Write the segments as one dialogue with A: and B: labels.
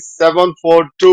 A: 742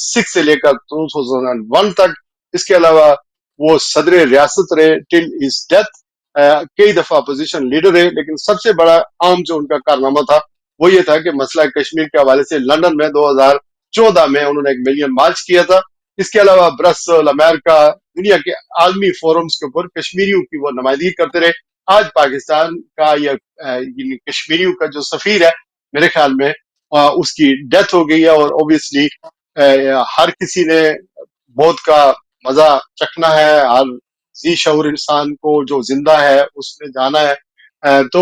A: 2006 سے لے کر 2001 تک. اس کے علاوہ وہ صدر ریاست رہے ٹل از ڈیتھ. کئی دفعہ اپوزیشن لیڈر رہے, لیکن سب سے بڑا عام جو ان کا کارنامہ تھا وہ یہ تھا کہ مسئلہ کشمیر کے حوالے سے لندن میں 2014 میں انہوں نے ایک ملین مارچ کیا تھا. اس کے علاوہ برسل, امریکہ, دنیا کے عالمی فورمز کے اوپر کشمیریوں کی وہ نمائندگی کرتے رہے. آج پاکستان کا یا کشمیریوں کا جو سفیر ہے, میرے خیال میں اس کی ڈیتھ ہو گئی ہے, اور اوبیسلی ہر کسی نے موت کا مزہ چکھنا ہے, ہر ذی شعور انسان کو جو زندہ ہے اس نے جانا ہے. تو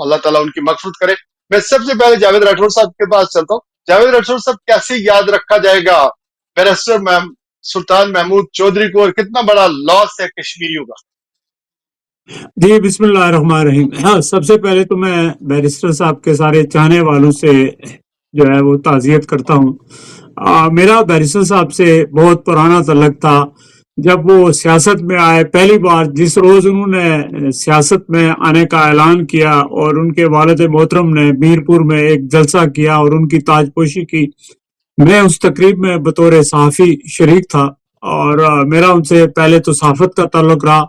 A: اللہ تعالیٰ ان کی مغفرت کرے. میں سب سے پہلے جاوید راٹھور صاحب کے پاس چلتا ہوں. جاوید راٹھور صاحب, کیسے یاد رکھا جائے گا بیرسٹر سلطان محمود چودھری کو, اور کتنا بڑا لاس ہے کشمیریوں کا؟
B: جی بسم اللہ الرحمن الرحیم. ہاں, سب سے پہلے تو میں بیرسٹر صاحب کے سارے چاہنے والوں سے جو ہے وہ تعزیت کرتا ہوں. میرا بیرسٹر صاحب سے بہت پرانا تعلق تھا. جب وہ سیاست میں آئے پہلی بار, جس روز انہوں نے سیاست میں آنے کا اعلان کیا اور ان کے والد محترم نے میرپور میں ایک جلسہ کیا اور ان کی تاج پوشی کی, میں اس تقریب میں بطور صحافی شریک تھا. اور میرا ان سے پہلے تو صحافت کا تعلق رہا.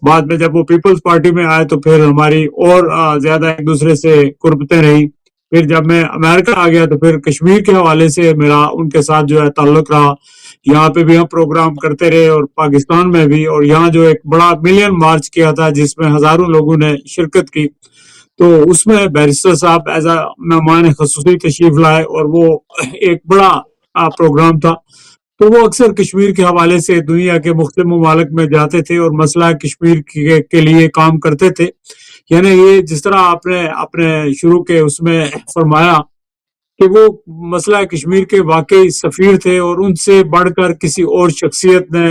B: بعد میں جب وہ پیپلز پارٹی میں آئے تو پھر ہماری اور زیادہ ایک دوسرے سے قربتیں رہی. پھر جب میں امریکہ آ گیا تو پھر کشمیر کے حوالے سے میرا ان کے ساتھ جو ہے تعلق رہا. یہاں پہ بھی ہم پروگرام کرتے رہے اور پاکستان میں بھی, اور یہاں جو ایک بڑا ملین مارچ کیا تھا جس میں ہزاروں لوگوں نے شرکت کی, تو اس میں بیرسٹر صاحب ایز اے مہمان خصوصی تشریف لائے اور وہ ایک بڑا پروگرام تھا. تو وہ اکثر کشمیر کے حوالے سے دنیا کے مختلف ممالک میں جاتے تھے اور مسئلہ کشمیر کے لیے کام کرتے تھے. یعنی یہ جس طرح آپ نے اپنے شروع کے اس میں فرمایا کہ وہ مسئلہ کشمیر کے واقعی سفیر تھے, اور ان سے بڑھ کر کسی اور شخصیت نے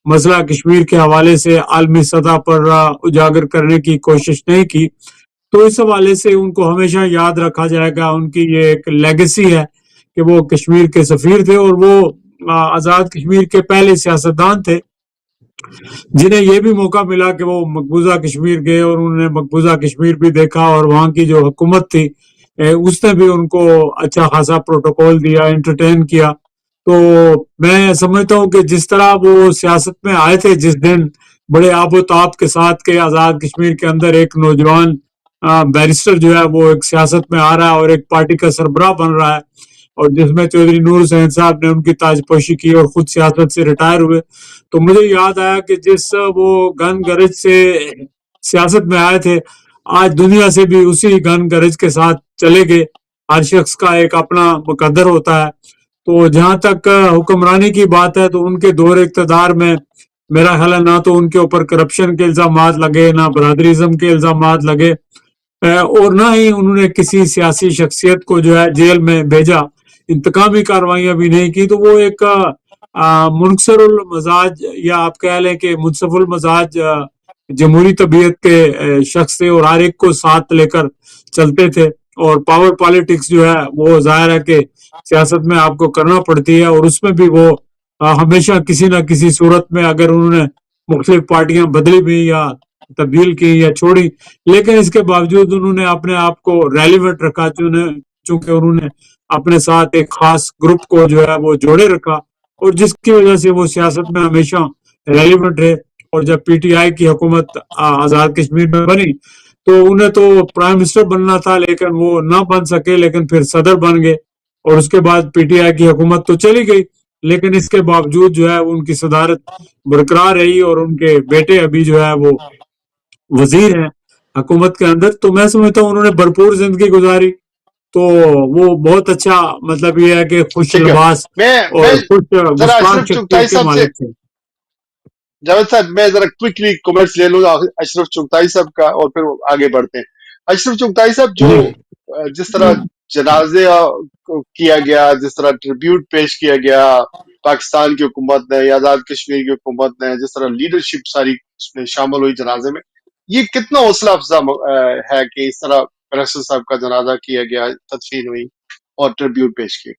B: مسئلہ کشمیر کے حوالے سے عالمی سطح پر اجاگر کرنے کی کوشش نہیں کی. تو اس حوالے سے ان کو ہمیشہ یاد رکھا جائے گا. ان کی یہ ایک لیگیسی ہے کہ وہ کشمیر کے سفیر تھے, اور وہ آزاد کشمیر کے پہلے سیاستدان تھے جنہیں یہ بھی موقع ملا کہ وہ مقبوضہ کشمیر گئے اور انہوں نے مقبوضہ کشمیر بھی دیکھا, اور وہاں کی جو حکومت تھی اس نے بھی ان کو اچھا خاصا پروٹوکول دیا, انٹرٹین کیا. تو میں سمجھتا ہوں کہ جس طرح وہ سیاست میں آئے تھے جس دن, بڑے آب و تاب کے ساتھ کہ آزاد کشمیر کے اندر ایک نوجوان بیرسٹر جو ہے وہ ایک سیاست میں آ رہا ہے اور ایک پارٹی کا سربراہ بن رہا ہے, اور جس میں چودھری نور حسین صاحب نے ان کی تاج پوشی کی اور خود سیاست سے ریٹائر ہوئے. تو مجھے یاد آیا کہ جس وہ گن گرج سے سیاست میں آئے تھے, آج دنیا سے بھی اسی گن گرج کے ساتھ چلے گئے. ہر شخص کا ایک اپنا مقدر ہوتا ہے. تو جہاں تک حکمرانی کی بات ہے تو ان کے دور اقتدار میں میرا خیال ہے نہ تو ان کے اوپر کرپشن کے الزامات لگے, نہ برادریزم کے الزامات لگے, اور نہ ہی انہوں نے کسی سیاسی شخصیت کو جو ہے جیل میں بھیجا, انتقامی کاروائیاں بھی نہیں کی. تو وہ ایک منصر المزاج یا آپ کہہ لیں کہ منصف المزاج جمہوری طبیعت کے شخص تھے, اور ہر ایک کو ساتھ لے کر چلتے تھے. اور پاور پالیٹکس جو ہے وہ ظاہر ہے کہ سیاست میں آپ کو کرنا پڑتی ہے, اور اس میں بھی وہ ہمیشہ کسی نہ کسی صورت میں اگر انہوں نے مختلف پارٹیاں بدلی بھی یا تبدیل کی یا چھوڑی, لیکن اس کے باوجود انہوں نے اپنے آپ کو ریلیونٹ رکھا, چونکہ انہوں نے اپنے ساتھ ایک خاص گروپ کو جو ہے وہ جوڑے رکھا, اور جس کی وجہ سے وہ سیاست میں ہمیشہ ریلیونٹ رہے. اور جب پی ٹی آئی کی حکومت آزاد کشمیر میں بنی تو انہیں تو پرائم منسٹر بننا تھا لیکن وہ نہ بن سکے, لیکن پھر صدر بن گئے, اور اس کے بعد پی ٹی آئی کی حکومت تو چلی گئی, لیکن اس کے باوجود جو ہے ان کی صدارت برقرار رہی, اور ان کے بیٹے ابھی جو ہے وہ وزیر ہیں حکومت کے اندر. تو میں سمجھتا ہوں انہوں نے بھرپور زندگی گزاری. تو وہ بہت اچھا, مطلب یہ ہے کہ خوش لباس اور خوش مسکان شخصیت کے مالک تھے.
A: جاوید صاحب, میں ذرا کوئکلی کمنٹس لے لوں اشرف چغتائی صاحب کا, اور پھر آگے بڑھتے ہیں. اشرف چغتائی صاحب, جو جس طرح جنازے کیا گیا, جس طرح ٹریبیوٹ پیش کیا گیا پاکستان کی حکومت نے یا آزاد کشمیر کی حکومت نے, جس طرح لیڈرشپ ساری اس میں شامل ہوئی جنازے میں, یہ کتنا حوصلہ افزا ہے کہ اس طرح بیرسٹر صاحب کا جنازہ کیا گیا, تدفین ہوئی اور ٹریبیوٹ پیش کیا.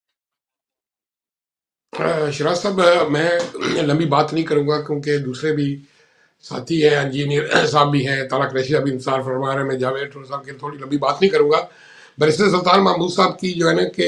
C: شراز صاحب, میں لمبی بات نہیں کروں گا کیونکہ دوسرے بھی ساتھی ہیں, انجینئر صاحب بھی ہیں, طارق ریشی صاحب انتظار فرما رہے ہیں. میں جاوید صاحب کی تھوڑی لمبی بات نہیں کروں گا. بیرسٹر سلطان محمود صاحب کی جو ہے نا کہ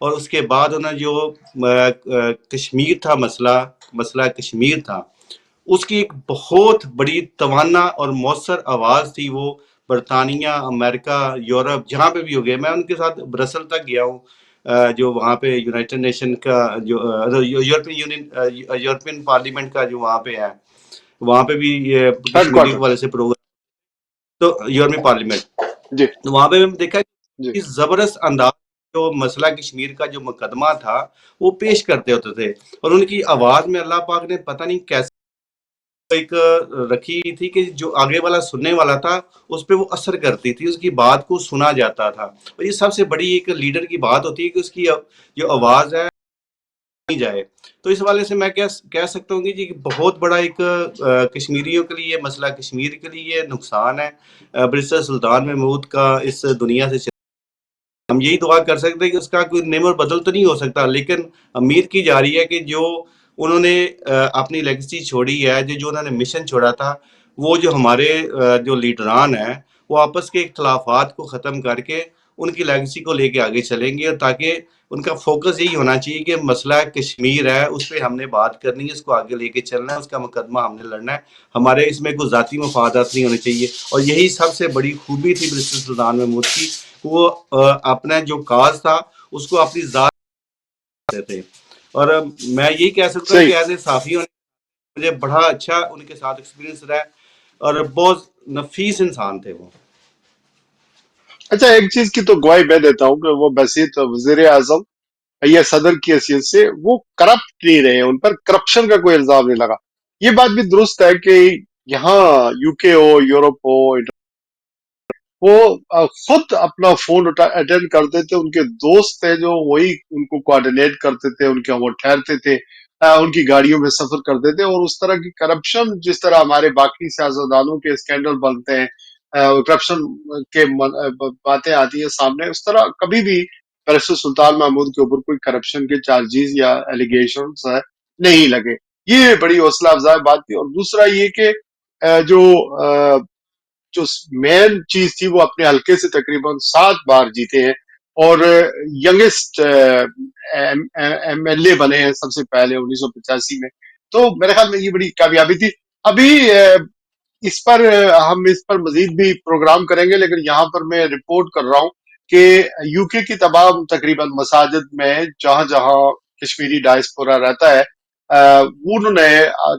D: اور اس کے بعد انہوں نے جو کشمیر تھا، مسئلہ کشمیر تھا، اس کی ایک بہت بڑی توانا اور مؤثر آواز تھی وہ برطانیہ، امریکہ، یورپ، جہاں پہ بھی ہو گئے. میں ان کے ساتھ برسل تک گیا ہوں، جو وہاں پہ یونائٹڈ نیشن کا جو یورپین پارلیمنٹ کا جو وہاں پہ ہے، وہاں پہ بھی یہ
A: ہیڈ
D: کشمیر کے
A: کوارٹر.
D: حوالے سے پروگرام، تو یورپین پارلیمنٹ،
A: جی
D: تو وہاں پہ ہم دیکھا
A: جی
D: کہ زبردست انداز جو مسئلہ کشمیر کا جو مقدمہ تھا وہ پیش کرتے ہوتے تھے، اور ان کی آواز میں اللہ پاک نے پتہ نہیں کیسے ایک رکھی تھی کہ جو آگے والا سننے والا تھا اس پہ وہ اثر کرتی تھی، اس کی بات کو سنا جاتا تھا. اور یہ سب سے بڑی ایک لیڈر کی بات ہوتی ہے کہ اس کی جو آواز ہے نہیں جائے. تو اس حوالے سے میں کہہ سکتا ہوں کہ بہت بڑا ایک کشمیریوں کے لیے مسئلہ کشمیر کے لیے نقصان ہے. برسٹر سلطان محمود کا اس دنیا سے ہم یہی دعا کر سکتے ہیں کہ اس کا کوئی نعم اور بدل تو نہیں ہو سکتا، لیکن امید کی جا رہی ہے کہ جو انہوں نے اپنی لیگسی چھوڑی ہے، جو انہوں نے مشن چھوڑا تھا، وہ جو ہمارے جو لیڈران ہیں وہ آپس کے اختلافات کو ختم کر کے ان کی لیگسی کو لے کے آگے چلیں گے، اور تاکہ ان کا فوکس یہی ہونا چاہیے کہ مسئلہ کشمیر ہے، اس پہ ہم نے بات کرنی ہے، اس کو آگے لے کے چلنا ہے، اس کا مقدمہ ہم نے لڑنا ہے. ہمارے اس میں کوئی ذاتی مفادات نہیں ہونے چاہیے. اور یہی سب سے بڑی خوبی تھی برسٹر سلطان محمود کی، وہ اپنا جو کاز تھا اس کو اپنی ذات کرتے تھے. اور میں یہی کہہ سکتا ہوں
A: صحیح.
D: کہ ایز اے صحافی مجھے بڑا اچھا ان کے ساتھ ایکسپیرینس رہا ہے، اور بہت نفیس انسان تھے وہ.
A: اچھا، ایک چیز کی تو گواہی میں دیتا ہوں کہ وہ بسیط وزیر اعظم یا صدر کی حیثیت سے وہ کرپٹ نہیں رہے، ان پر کرپشن کا کوئی الزام نہیں لگا. یہ بات بھی درست ہے کہ یہاں یو کے ہو، یورپ ہو، وہ خود اپنا فون اٹینڈ کرتے تھے، ان کے دوست تھے جو وہی ان کو کوآرڈینیٹ کرتے تھے، ان کے وہ ٹھہرتے تھے، ان کی گاڑیوں میں سفر کرتے تھے. اور اس طرح کی کرپشن جس طرح ہمارے باقی سیاستدانوں کے اسکینڈل بنتے ہیں، کرپشن کے باتیں آتی ہیں سامنے، اس طرح کبھی بھی بیرسٹر سلطان محمود کے اوپر کوئی کرپشن کے چارجز یا ایلیگیشنز نہیں لگے. یہ بڑی حوصلہ افزا بات تھی. اور دوسرا یہ کہ جو مین چیز تھی، وہ اپنے حلقے سے تقریباً 7 بار جیتے ہیں، اور ینگسٹ ایم ایل اے بنے ہیں سب سے پہلے 1985 میں. تو میرے خیال میں یہ بڑی کامیابی تھی. ابھی اس پر مزید بھی پروگرام کریں گے، لیکن یہاں پر میں رپورٹ کر رہا ہوں کہ یو کے کی تمام تقریباً مساجد میں جہاں جہاں کشمیری ڈائسپورا رہتا ہے، انہوں نے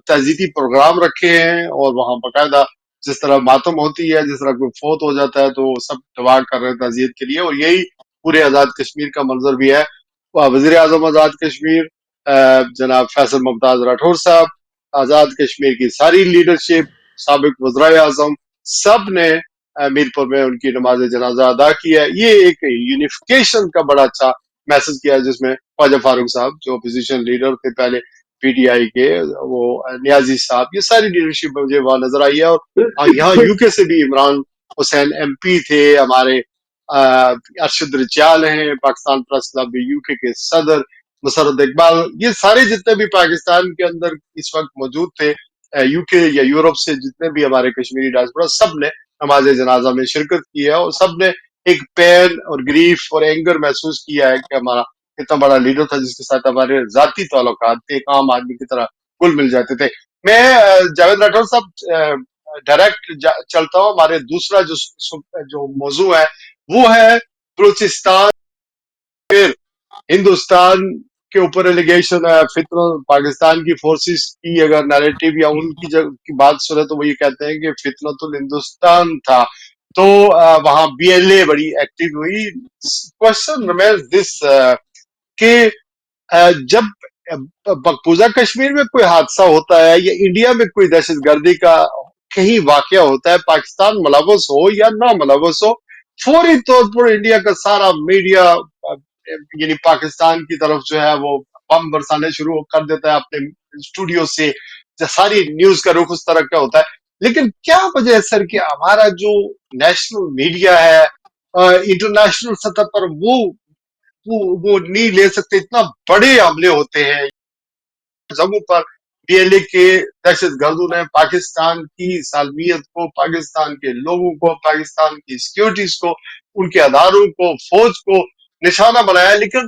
A: تعزیتی پروگرام رکھے ہیں، اور وہاں باقاعدہ جس طرح ماتم ہوتی ہے، جس طرح کوئی فوت ہو جاتا ہے تو سب دعا کر رہے ہیں تعزیت کے لیے. اور یہی پورے آزاد کشمیر کا منظر بھی ہے. وزیر اعظم آزاد کشمیر جناب فیصل ممتاز راٹھور صاحب، آزاد کشمیر کی ساری لیڈرشپ، سابق وزرائے اعظم، سب نے میر پور میں ان کی نماز جنازہ ادا کیا ہے. یہ ایک یونیفیکیشن کا بڑا اچھا میسج کیا ہے، جس میں خواجہ فاروق صاحب جو اپوزیشن لیڈر تھے پہلے پی ٹی آئی کے، وہ نیازی صاحب، یہ ساری لیڈرشپ مجھے وہاں نظر آئی ہے. اور یہاں یو کے سے بھی عمران حسین ایم پی تھے ہمارے، ارشد رچال ہیں پاکستان پریس کلب یو کے صدر، مسرت اقبال، یہ سارے جتنے بھی پاکستان کے اندر اس وقت موجود تھے، یو کے یا یورپ سے جتنے بھی ہمارے کشمیری ڈائسپورا، سب نے نماز جنازہ میں شرکت کی ہے، اور سب نے ایک پین اور گریف اور اینگر محسوس کیا ہے کہ ہمارا اتنا بڑا لیڈر تھا جس کے ساتھ ہمارے ذاتی تعلقات تھے، ایک عام آدمی کی طرح گل مل جاتے تھے. میں جاوید راٹھور صاحب ڈائریکٹ چلتا ہوں. ہمارے دوسرا جو موضوع ہے وہ ہے بلوچستان، ہندوستان کے اوپر ایلیگیشن ہے، فتنہ پاکستان کی فورسز کی اگر نیریٹو یا ان کی بات سنے تو وہ یہ کہتے ہیں کہ فتنۃ الہندوستان تھا. تو وہاں بی ایل اے بڑی ایکٹیو ہوئی. کوشچن ریمینز دس کہ جب مقبوضہ کشمیر میں کوئی حادثہ ہوتا ہے یا انڈیا میں کوئی دہشت گردی کا کہیں واقعہ ہوتا ہے، پاکستان ملوث ہو یا نہ ملوث ہو، فوری طور پر انڈیا کا سارا میڈیا یعنی پاکستان کی طرف جو ہے وہ بم برسانے شروع کر دیتا ہے اپنے اسٹوڈیو سے. ساری نیوز کا رخ اس طرح کا ہوتا ہے. لیکن کیا وجہ ہے سر کہ ہمارا جو نیشنل میڈیا ہے انٹرنیشنل سطح پر وہ نہیں لے سکتے؟ اتنا بڑے حملے ہوتے ہیں جگہوں پر. پی ایل اے کے دہشت گردوں نے پاکستان کی سالمیت کو، پاکستان کے لوگوں کو، پاکستان کی سیکیورٹیز کو، ان کے اداروں کو، فوج کو نشانہ بنایا. لیکن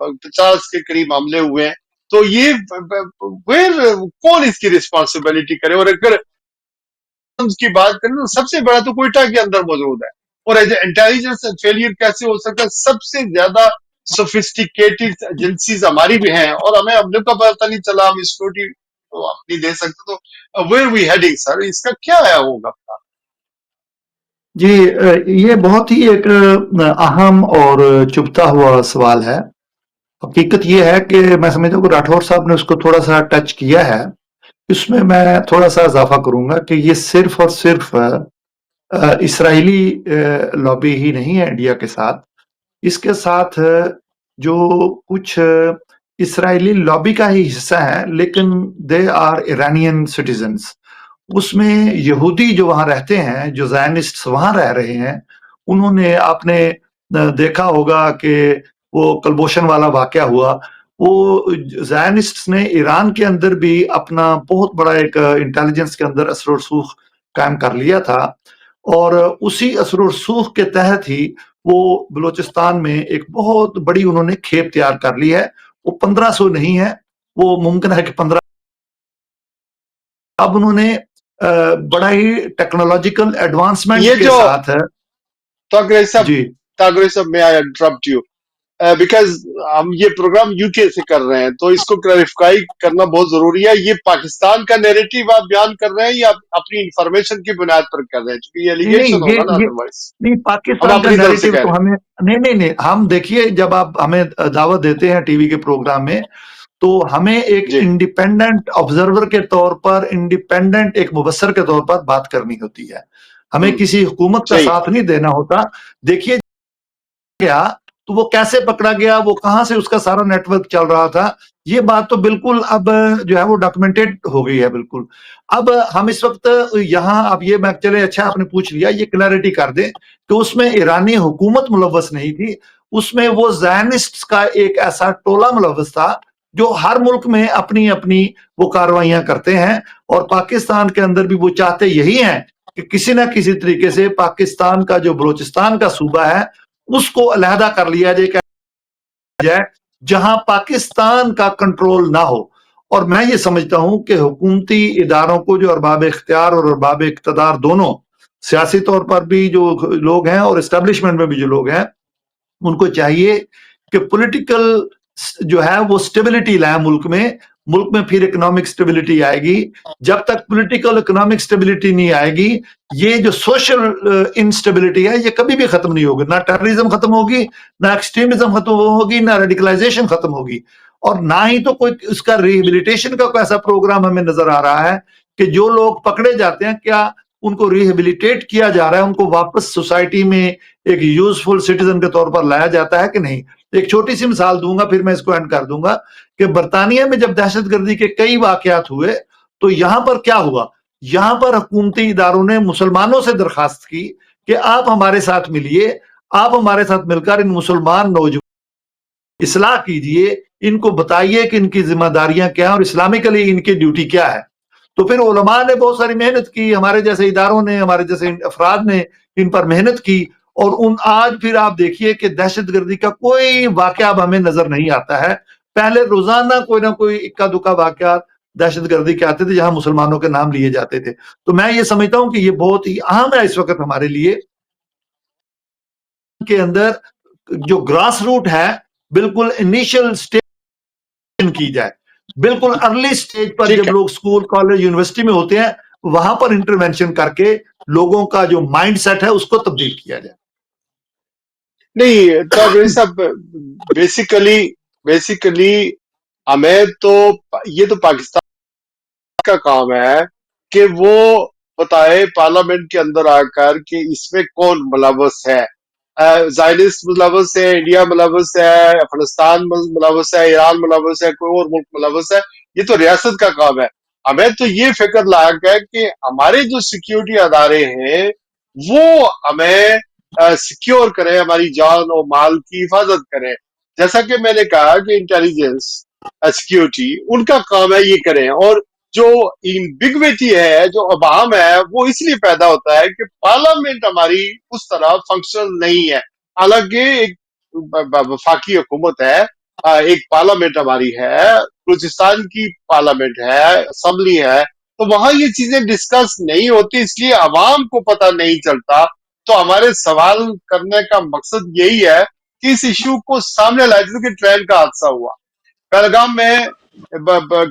A: 50 کے قریب حملے ہوئے ہیں. تو یہ کون اس کی رسپانسبلٹی کرے؟ اور اگر اس کی بات کریں تو سب سے بڑا تو کوئٹہ کے اندر موجود ہے. اور انٹیلیجنس فیلئر کیسے ہو سکتا ہے؟ سب سے زیادہ سوفسٹیکیٹڈ ایجنسیز ہماری بھی ہیں, اور ہمیں کا پتہ نہیں چلا, ہم سیکورٹی نہیں دے سکتے. تو ویئر وی ہیڈنگ سر, اس کا کیا ہے ہوگا؟
E: جی, یہ بہت ہی ایک اہم اور چبھتا ہوا سوال ہے. حقیقت یہ ہے کہ میں سمجھتا ہوں کہ راٹھور صاحب نے اس کو تھوڑا سا ٹچ کیا ہے. اس میں تھوڑا سا اضافہ کروں گا کہ یہ صرف اور صرف اسرائیلی لابی ہی نہیں ہے انڈیا کے ساتھ. اس کے ساتھ جو کچھ اسرائیلی لابی کا ہی حصہ ہے لیکن دے آر ایرانین سٹیزنز. اس میں یہودی جو وہاں رہتے ہیں, جو زائنسٹس وہاں رہ رہے ہیں, انہوں نے, آپ نے دیکھا ہوگا کہ وہ کلبوشن والا واقعہ ہوا, وہ زائنسٹس نے ایران کے اندر بھی اپنا بہت بڑا ایک انٹیلیجنس کے اندر اثر و رسوخ قائم کر لیا تھا, اور اسی اثر و رسوخ کے تحت ہی وہ بلوچستان میں ایک بہت بڑی انہوں نے کھیپ تیار کر لی ہے. وہ 1500 نہیں ہے, وہ ممکن ہے کہ 15. اب انہوں نے بڑا ہی ٹیکنالوجیکل ایڈوانسمنٹ کے ساتھ ہے.
A: تاغر صاحب میں آئی انٹرپٹ یو بیکاز ہم یہ پروگرام یو کے سے کر رہے ہیں, تو اس کو کلیریفائی کرنا بہت ضروری ہے. یہ پاکستان کا نیریٹو آپ بیان کر رہے ہیں یا اپنی انفارمیشن کی بنیاد پر کر رہے ہیں؟ چونکہ یہ ایلیگیشن ہوگا نا, ادروائز
E: نہیں, پاکستان کا نیریٹو تو ہمیں نہیں, ہم دیکھیے جب آپ ہمیں دعوت دیتے ہیں ٹی وی کے پروگرام میں, تو ہمیں ایک انڈیپینڈنٹ آبزرور کے طور پر, انڈیپینڈنٹ ایک مبصر کے طور پر بات کرنی ہوتی ہے. ہمیں کسی حکومت کا ساتھ نہیں دینا ہوتا. دیکھیے گیا تو وہ کیسے پکڑا گیا, وہ کہاں سے اس کا سارا نیٹ ورک چل رہا تھا, یہ بات تو بالکل اب جو ہے وہ ڈاکومنٹڈ ہو گئی ہے بالکل. اب ہم اس وقت یہاں, اب یہ میں چلے اچھا آپ نے پوچھ لیا, یہ کلیئرٹی کر دیں کہ اس میں ایرانی حکومت ملوث نہیں تھی, اس میں وہ زائنسٹس کا ایک ایسا ٹولہ ملوث تھا جو ہر ملک میں اپنی اپنی وہ کارروائیاں کرتے ہیں, اور پاکستان کے اندر بھی وہ چاہتے یہی ہیں کہ کسی نہ کسی طریقے سے پاکستان کا جو بلوچستان کا صوبہ ہے اس کو علیحدہ کر لیا جائے جہاں پاکستان کا کنٹرول نہ ہو. اور میں یہ سمجھتا ہوں کہ حکومتی اداروں کو, جو ارباب اختیار اور ارباب اقتدار دونوں, سیاسی طور پر بھی جو لوگ ہیں اور اسٹیبلشمنٹ میں بھی جو لوگ ہیں, ان کو چاہیے کہ پولیٹیکل جو ہے وہ سٹیبلٹی لائیں ملک میں. ملک میں پھر اکنامک سٹیبلٹی آئے گی. جب تک پولیٹیکل اکنامک سٹیبلٹی نہیں آئے گی, یہ جو سوشل انسٹیبلٹی ہے یہ کبھی بھی ختم نہیں ہوگی. نہ ٹیررزم ختم ہوگی, نہ ایکسٹریمزم ختم ہوگی, نہ ریڈیکلائزیشن ختم ہوگی, اور نہ ہی تو کوئی اس کا ریہیبلیٹیشن کا کوئی ایسا پروگرام ہمیں نظر آ رہا ہے کہ جو لوگ پکڑے جاتے ہیں کیا ان کو ریہیبلیٹیٹ کیا جا رہا ہے, ان کو واپس سوسائٹی میں ایک یوزفل سٹیزن کے طور پر لایا جاتا ہے کہ نہیں. ایک چھوٹی سی مثال دوں گا پھر میں اس کو اینڈ کر دوں گا کہ برطانیہ میں جب دہشت گردی کے کئی واقعات ہوئے تو یہاں پر کیا ہوا, یہاں پر حکومتی اداروں نے مسلمانوں سے درخواست کی کہ آپ ہمارے ساتھ ملیے, آپ ہمارے ساتھ مل کر ان مسلمان نوجوان اصلاح کیجئے, ان کو بتائیے کہ ان کی ذمہ داریاں کیا ہیں اور اسلامکلی ان کی ڈیوٹی کیا ہے. تو پھر علماء نے بہت ساری محنت کی, ہمارے جیسے اداروں نے, ہمارے جیسے افراد نے ان پر محنت کی, اور آج پھر آپ دیکھیے کہ دہشت گردی کا کوئی واقعہ اب ہمیں نظر نہیں آتا ہے. پہلے روزانہ کوئی نہ کوئی اکا دکا واقعات دہشت گردی کے آتے تھے جہاں مسلمانوں کے نام لیے جاتے تھے. تو میں یہ سمجھتا ہوں کہ یہ بہت ہی اہم ہے اس وقت ہمارے لیے کے اندر جو گراس روٹ ہے بالکل انیشل سٹیج کی جائے, بالکل ارلی سٹیج پر جب لوگ سکول کالج یونیورسٹی میں ہوتے ہیں وہاں پر انٹرونشن کر کے لوگوں کا جو مائنڈ سیٹ ہے اس کو تبدیل کیا جائے.
A: نہیں تو صاحب, بیسیکلی ہمیں تو یہ تو پاکستان کا کام ہے کہ وہ بتائے پارلیمنٹ کے اندر آ کر کہ اس میں کون ملوث ہے. زائنسٹ ملوث ہے, انڈیا ملوث ہے, افغانستان ملوث ہے, ایران ملوث ہے, کوئی اور ملک ملوث ہے. یہ تو ریاست کا کام ہے. ہمیں تو یہ فکر لاحق ہے کہ ہمارے جو سیکیورٹی ادارے ہیں وہ ہمیں سیکیور کریں, ہماری جان اور مال کی حفاظت کریں. جیسا کہ میں نے کہا کہ انٹیلیجنس سیکیورٹی ان کا کام ہے یہ کریں, اور جو ایمبیگویٹی ہے, جو ابہام ہے, وہ اس لیے پیدا ہوتا ہے کہ پارلیمنٹ ہماری اس طرح فنکشنل نہیں ہے. حالانکہ ایک وفاقی حکومت ہے, ایک پارلیمنٹ ہماری ہے, بلوچستان کی پارلیمنٹ ہے, اسمبلی ہے, تو وہاں یہ چیزیں ڈسکس نہیں ہوتی, اس لیے عوام کو پتہ نہیں چلتا. تو ہمارے سوال کرنے کا مقصد یہی ہے کہ اس ایشو کو سامنے لائے. جیسے کہ ٹرین کا حادثہ ہوا پہلگام میں,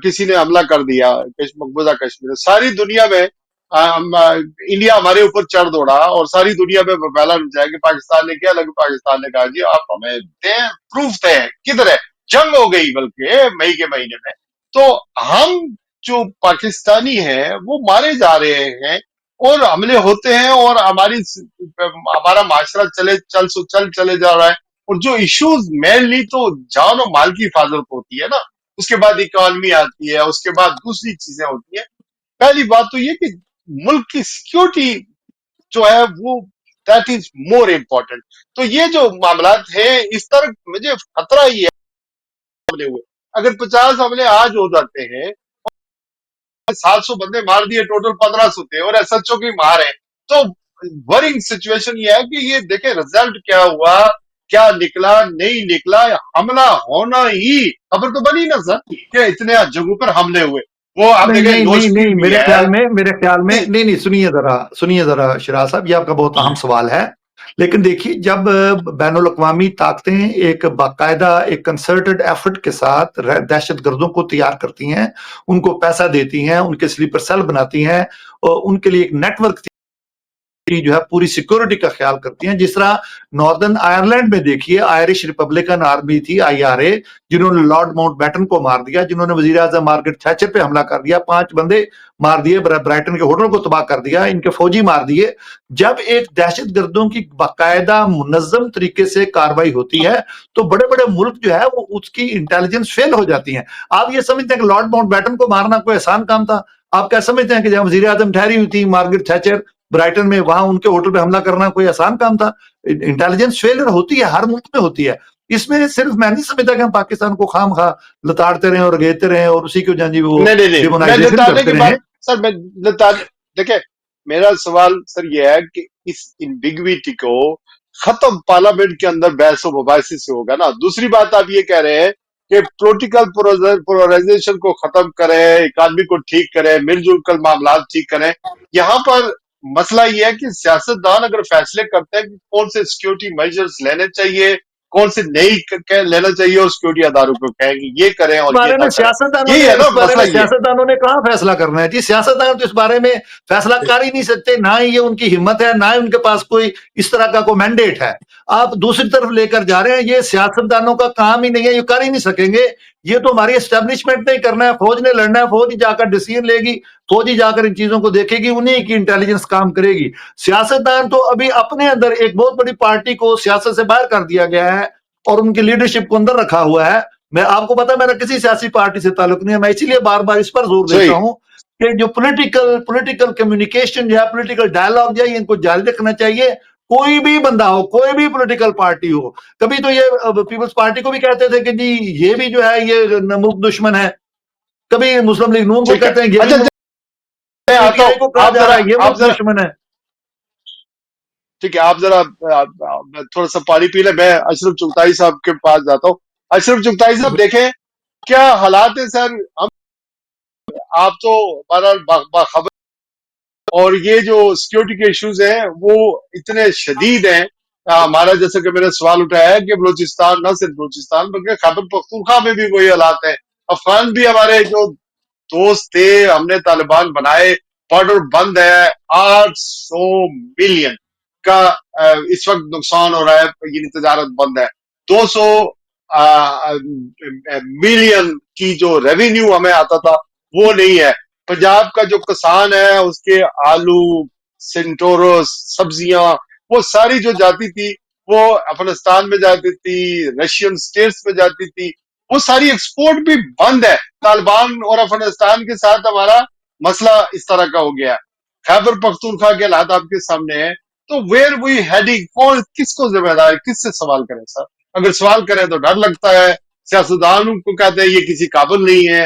A: کسی نے حملہ کر دیا مقبوضہ کشمیر, ساری دنیا میں انڈیا ہمارے اوپر چڑھ دوڑا اور ساری دنیا میں پہلا جائے کہ پاکستان نے کیا, لگا پاکستان نے کہا جی آپ ہمیں دیں پروف دیں, کدھر ہے, جنگ ہو گئی بلکہ مئی کے مہینے میں. تو ہم جو پاکستانی ہیں وہ مارے جا رہے ہیں اور حملے ہوتے ہیں اور ہمارا معاشرہ چلے جا رہا ہے. اور جو ایشوز مینلی تو جان و مال کی حفاظت ہوتی ہے نا, اس کے بعد اکانومی آتی ہے, اس کے بعد دوسری چیزیں ہوتی ہیں. پہلی بات تو یہ کہ ملک کی سیکیورٹی جو ہے وہ دیٹ از مور امپورٹنٹ. تو یہ جو معاملات ہیں اس طرح مجھے خطرہ ہی ہے حملے ہوئے. اگر 50 حملے آج ہو جاتے ہیں, 700 بندے مار دیے, ٹوٹل 1500 تھے اور ایس ایچ او کی مار ہے, تو ورنگ سچویشن یہ ہے کہ یہ دیکھیں رزلٹ کیا ہوا, کیا نکلا نہیں نکلا. حملہ ہونا ہی خبر تو بنی نا سر کہ اتنے جگہوں پر حملے ہوئے. وہ آپ
E: نہیں
A: دیکھیں
E: نہیں نہیں
A: نوشپیر
E: نہیں
A: بھی
E: میرے
A: ہے.
E: خیال میں نہیں سنیے ذرا شراز صاحب, یہ آپ کا بہت اہم سوال ہے. لیکن دیکھیے, جب بین الاقوامی طاقتیں ایک باقاعدہ ایک کنسرٹڈ ایفرٹ کے ساتھ دہشت گردوں کو تیار کرتی ہیں, ان کو پیسہ دیتی ہیں, ان کے سلیپر سیل بناتی ہیں, اور ان کے لیے ایک نیٹ ورک جو ہے پوری سیکورٹی کا خیال کرتی ہیں. جس طرح ناردرن آئرلینڈ میں دیکھیے, آئرش ریپبلکن آرمی تھی IRA, جنہوں نے لارڈ ماؤنٹ بیٹن کو مار دیا, جنہوں نے وزیر اعظم مارگریٹ تھیچر پہ حملہ کر دیا, 5 بندے مار دیے, برائٹن کے ہوٹل کو تباہ کر دیا, ان کے فوجی مار دیے. جب ایک دہشت گردوں کی باقاعدہ منظم طریقے سے کاروائی ہوتی ہے تو بڑے بڑے ملک جو ہے وہ اس کی انٹیلیجنس فیل ہو جاتی ہیں. آپ یہ سمجھتے ہیں کہ لارڈ ماؤنٹ بیٹن کو مارنا کوئی آسان کام تھا؟ آپ کیا سمجھتے ہیں کہ جب وزیر اعظم ٹھہری ہوئی تھی مارگریٹ تھیچر برائٹن میں, وہاں ان کے ہوٹل پہ حملہ کرنا کوئی آسان کام تھا؟ انٹیلیجنس فیلئر ہوتی ہے, ہر ملک میں ہوتی ہے. اس میں صرف میں نہیں سمجھتا کہ ہم پاکستان کو خام خواہ لتاڑتے رہیں اور گیتے رہیں اور اسی کو جی وہ
A: نہیں میں
E: ڈیمونائزیشن
A: لتاڑنے
E: کرتے
A: کی
E: رہیں.
A: بات سر, میں دیکھیں میرا سوال سر یہ ہے کہ اس انبیگویٹی کو ختم پارلیمنٹ کے اندر بحث و مباحثے سے ہوگا نا. دوسری بات آپ یہ کہہ رہے ہیں کہ پولیٹیکل پولرائزیشن کو ختم کریں, اکانومی کو ٹھیک کریں, مل جل کر معاملات ٹھیک کریں. یہاں پر مسئلہ یہ ہے کہ سیاستدان اگر فیصلے کرتے ہیں کہ کون سے سیکیورٹی میجرز لینے چاہیے, کون سے نہیں لینا چاہیے, اور سیکیورٹی اداروں کو کہیں گے یہ کریں اور یہ نہ کریں. یہی ہے نا
E: اس بارے
A: مسئلہ,
E: میں
A: یہ
E: سیاستدانوں نے کہاں فیصلہ کرنا ہے جی؟ سیاستدان تو اس بارے میں فیصلہ کر ہی نہیں سکتے, نہ ہی یہ ان کی ہمت ہے, نہ ہی ان کے پاس کوئی اس طرح کا کوئی مینڈیٹ ہے. آپ دوسری طرف لے کر جا رہے ہیں, یہ سیاستدانوں کا کام ہی نہیں ہے, یہ کر ہی نہیں سکیں گے. یہ تو ہماری اسٹیبلشمنٹ نے ہی کرنا ہے, فوج نے لڑنا ہے, فوج ہی جا کر ڈیسیژن لے گی, فوج ہی جا کر ان چیزوں کو دیکھے گی, انہیں کی انٹیلیجنس کام کرے گی. سیاستدان تو ابھی اپنے اندر ایک بہت بڑی پارٹی کو سیاست سے باہر کر دیا گیا ہے اور ان کی لیڈرشپ کو اندر رکھا ہوا ہے. میں آپ کو پتا میرا کسی سیاسی پارٹی سے تعلق نہیں ہے, میں اسی لیے بار بار اس پر زور دیتا
A: صحیح.
E: ہوں کہ جو پولیٹیکل کمیونیکیشن جو ہے, پولیٹیکل ڈائلاگ جو ہے, ان کو جاری رکھنا چاہیے. کوئی بھی بندہ ہو, کوئی بھی پولیٹیکل پارٹی ہو, کبھی تو یہ پیپلز پارٹی کو بھی کہتے تھے کہ جی یہ بھی جو ہے یہ ملک دشمن ہے, کبھی مسلم لیگ نون کو
A: ٹھیک ہے,
E: کہتے ہیں یہ بھی
A: اچھا میں آتا ہوں,
E: کو کہا جا رہا ہے یہ
A: آپ
E: ملک
A: ذرا
E: دشمن ہے.
A: ٹھیک ہے, آپ ذرا تھوڑا سا پانی پی لیں, میں اشرف چغتائی صاحب کے پاس جاتا ہوں. اشرف چغتائی صاحب دیکھیں کیا حالات ہیں سر, ہم آپ تو باخبر, اور یہ جو سیکیورٹی کے ایشوز ہیں وہ اتنے شدید ہیں. ہمارا جیسے کہ میں نے سوال اٹھایا ہے کہ بلوچستان, نہ صرف بلوچستان بلکہ خیبر پختونخوا میں بھی وہی حالات ہیں. افغان بھی ہمارے جو دوست تھے, ہم نے طالبان بنائے, بارڈر بند ہے, 800 ملین کا اس وقت نقصان ہو رہا ہے, یعنی تجارت بند ہے. 200 ملین کی جو ریونیو ہمیں آتا تھا وہ نہیں ہے. پنجاب کا جو کسان ہے اس کے آلو, سنٹورس, سبزیاں, وہ ساری جو جاتی تھی وہ افغانستان میں جاتی تھی, رشین سٹیٹس میں جاتی تھی, وہ ساری ایکسپورٹ بھی بند ہے. طالبان اور افغانستان کے ساتھ ہمارا مسئلہ اس طرح کا ہو گیا. خیبر پختونخوا کے حالات آپ کے سامنے ہیں, تو ویئر وی ہیڈنگ, کون کس کو ذمہ دار, کس سے سوال کریں سر؟ اگر سوال کریں تو ڈر لگتا ہے, سیاستدانوں کو کہتے ہیں یہ کسی قابل نہیں ہے,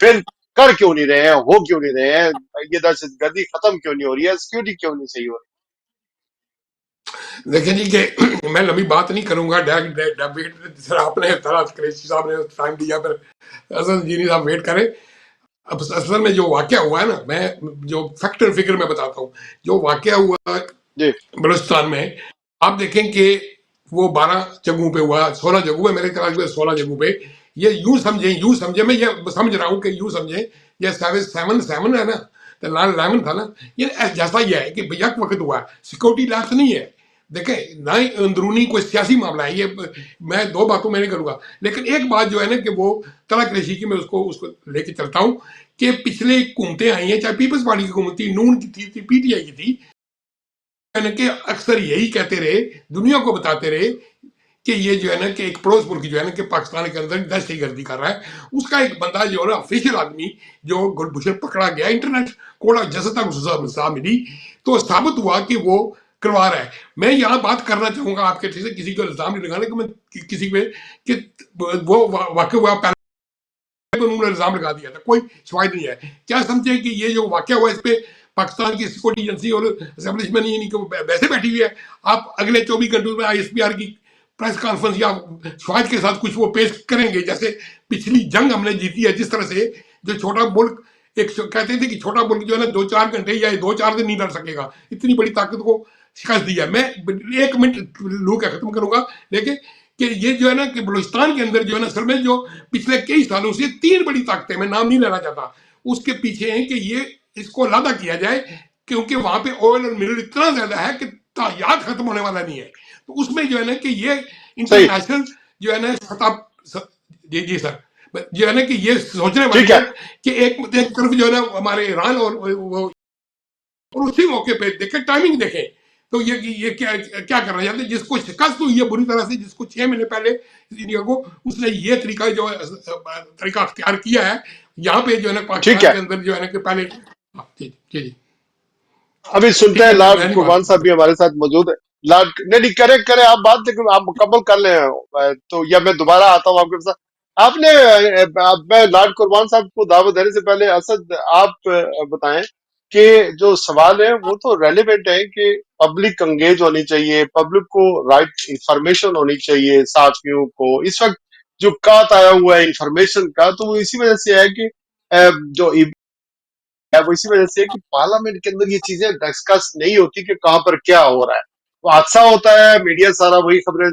A: پھر کر کیوں نہیں رہے ہیں, ہو کیوں نہیں رہے ہیں, یہ دہشت گردی ختم کیوں نہیں ہو رہی ہے, سیکورٹی کیوں نہیں صحیح ہو رہی؟
C: دیکھیں جی کہ میں لمبی بات نہیں کروں گا, آپ نے قریشی صاحب نے ٹائم دیا, پھر حسن جینی صاحب ویٹ کریں. اب اصل میں جو واقعہ ہوا ہے نا, میں جو فیکٹ اینڈ فگر میں بتاتا ہوں. جو واقعہ ہوا
A: جی
C: بلوچستان میں, آپ دیکھیں کہ وہ 12 جگہوں پہ ہوا, 16 جگہوں پہ, میرے خیال میں 16 جگہوں پہ. یہ یوں سمجھیں, میں یہ سمجھ رہا ہوں کہ یوں سمجھیں, یہ 7 ہے نا, 11 تھا نا, یہ جیسا یہ ہے کہ یک وقت ہوا ہے, سیکورٹی لیپس نہیں ہے. دیکھیں, نہ ہی اندرونی کوئی سیاسی معاملہ ہے یہ. میں دو باتوں میں نہیں کروں گا, لیکن ایک بات جو ہے نا کہ وہ طلع قریشی کی, میں اس کو لے کے چلتا ہوں کہ پچھلے حکومتیں آئی ہیں, چاہے پیپلز پارٹی کی حکومت تھی, نون کی تھی, پی ٹی آئی کی تھی, کہ اکثر یہی کہتے رہے, دنیا کو بتاتے رہے کہ یہ جو ہے نا کہ ایک پڑوس ملک جو ہے نا کہ پاکستان کے اندر دہشت گردی کر رہا ہے. اس کا ایک بندہ جو ہے نا آفیشیل آدمی جو گلبھوشن پکڑا گیا, انٹرنیٹ کوڑا جیسے تک صاحب ملی تو ثابت ہوا کہ وہ کروا رہا ہے. میں یہاں بات کرنا چاہوں گا آپ کے سے, کسی کو الزام نہیں لگانے کہ میں کسی پہ کہ وہ واقع ہوا پہلے انہوں نے الزام لگا دیا تھا, کوئی شواہد نہیں ہے. کیا سمجھیں کہ یہ جو واقعہ ہوا اس پہ پاکستان کی سیکورٹی ایجنسی اور اسٹیبلشمنٹ یعنی کہ ویسے بیٹھی ہوئی ہے. آپ اگلے 24 گھنٹوں میں ISPR کی پریس کانفرنس یا شواہد کے ساتھ کچھ وہ پیش کریں گے, جیسے پچھلی جنگ ہم نے جیتی ہے, جس طرح سے جو چھوٹا ملک, ایک کہتے تھے کہ چھوٹا ملک جو ہے نا 2-4 گھنٹے یا 2-4 دن نہیں لڑ سکے گا, اتنی بڑی طاقت کو شکست دی ہے. میں 1 منٹ لو کے ختم کروں گا, لیکن کہ یہ جو ہے نا کہ بلوچستان کے اندر جو ہے نا اصل میں جو پچھلے کئی سالوں سے 3 بڑی طاقتیں, میں نام نہیں لینا چاہتا, اس کے پیچھے ہیں کہ یہ اس کو علحدہ کیا جائے, کیونکہ وہاں پہ آئل اور منرل اتنا زیادہ ہے کہ تاحیات ختم ہونے والا نہیں ہے. تو اس میں جو ہے نا کہ یہ
A: صحیح,
C: انٹرنیشنل جو ہے نا سطح, جی سر, جو ہے نا کہ یہ سوچنے
A: ٹھیک
C: والی
A: ہے.
C: ہے کہ ایک طرف جو ہے نا ہمارے ایران اور اسی موقع پہ دیکھیں, ٹائمنگ دیکھیں تو یہ کیا کر رہا ہے. جس کو شکست ہوئی ہے بری طرح سے, جس کو 6 مہینے پہلے انڈیا کو, اس نے یہ طریقہ اختیار کیا ہے یہاں پہ جو ہے نا
A: ٹھیک
C: پاکستان
A: ہے,
C: کے اندر جو ہے نا کہ پہلے. جی
A: ابھی سنتے
C: ٹھیک
A: ہیں
C: ہے,
A: لارڈ
C: میں نہیں
A: قربان صاحب
C: بات.
A: بھی ہمارے ساتھ موجود ہے. لارڈ نہیں کریں آپ بات, لیکن آپ مکمل کر لیں تو, یا میں دوبارہ آتا ہوں آپ کے ساتھ. آپ نے, میں لارڈ قربان صاحب کو دعوت دینے سے پہلے اسد آپ بتائیں کہ جو سوال ہے وہ تو ریلیونٹ ہے کہ پبلک انگیج ہونی چاہیے, پبلک کو رائٹ انفارمیشن ہونی چاہیے, صحافیوں کو اس وقت جو کات آیا ہوا ہے انفارمیشن کا, تو وہ اسی وجہ سے ہے کہ جو ہے وہ اسی وجہ سے کہ پارلیمنٹ کے اندر یہ چیزیں ڈسکس نہیں ہوتی کہ کہاں پر کیا ہو رہا ہے. وہ حادثہ ہوتا ہے, میڈیا سارا وہی خبریں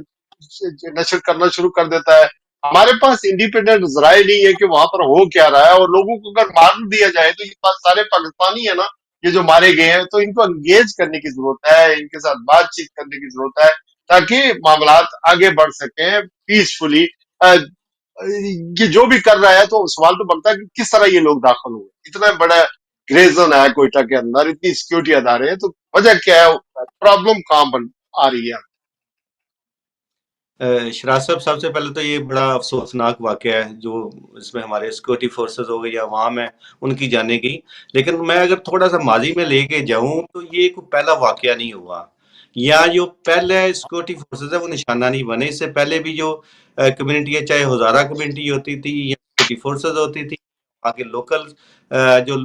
A: نشر کرنا شروع کر دیتا ہے. ہمارے پاس انڈیپینڈنٹ ذرائع نہیں ہے کہ وہاں پر ہو کیا رہا ہے, اور لوگوں کو اگر مار دیا جائے تو یہ سارے پاکستانی ہیں نا یہ جو مارے گئے ہیں, تو ان کو انگیج کرنے کی ضرورت ہے, ان کے ساتھ بات چیت کرنے کی ضرورت ہے تاکہ معاملات آگے بڑھ سکیں پیسفلی. یہ جو بھی کر رہا ہے تو سوال تو بنتا ہے کہ کس طرح یہ لوگ داخل ہوئے, اتنا بڑا گریزن ہے کوئٹہ کے اندر, اتنی سیکورٹی ادارے ہیں, تو وجہ کیا ہے, پرابلم کہاں پر آ رہی ہے؟
D: شراز صاحب, سب سے پہلے تو یہ بڑا افسوسناک واقعہ ہے جو اس میں ہمارے سیکورٹی فورسز ہو گئی یا عوام ہے ان کی جانیں گئی. لیکن میں اگر تھوڑا سا ماضی میں لے کے جاؤں تو یہ کوئی پہلا واقعہ نہیں ہوا, یا جو پہلے سیکورٹی فورسز ہے وہ نشانہ نہیں بنے. اس سے پہلے بھی جو کمیونٹی ہے, چاہے ہزارہ کمیونٹی ہوتی تھی یا سیکورٹی فورسز ہوتی تھی, وہاں کے لوکل جو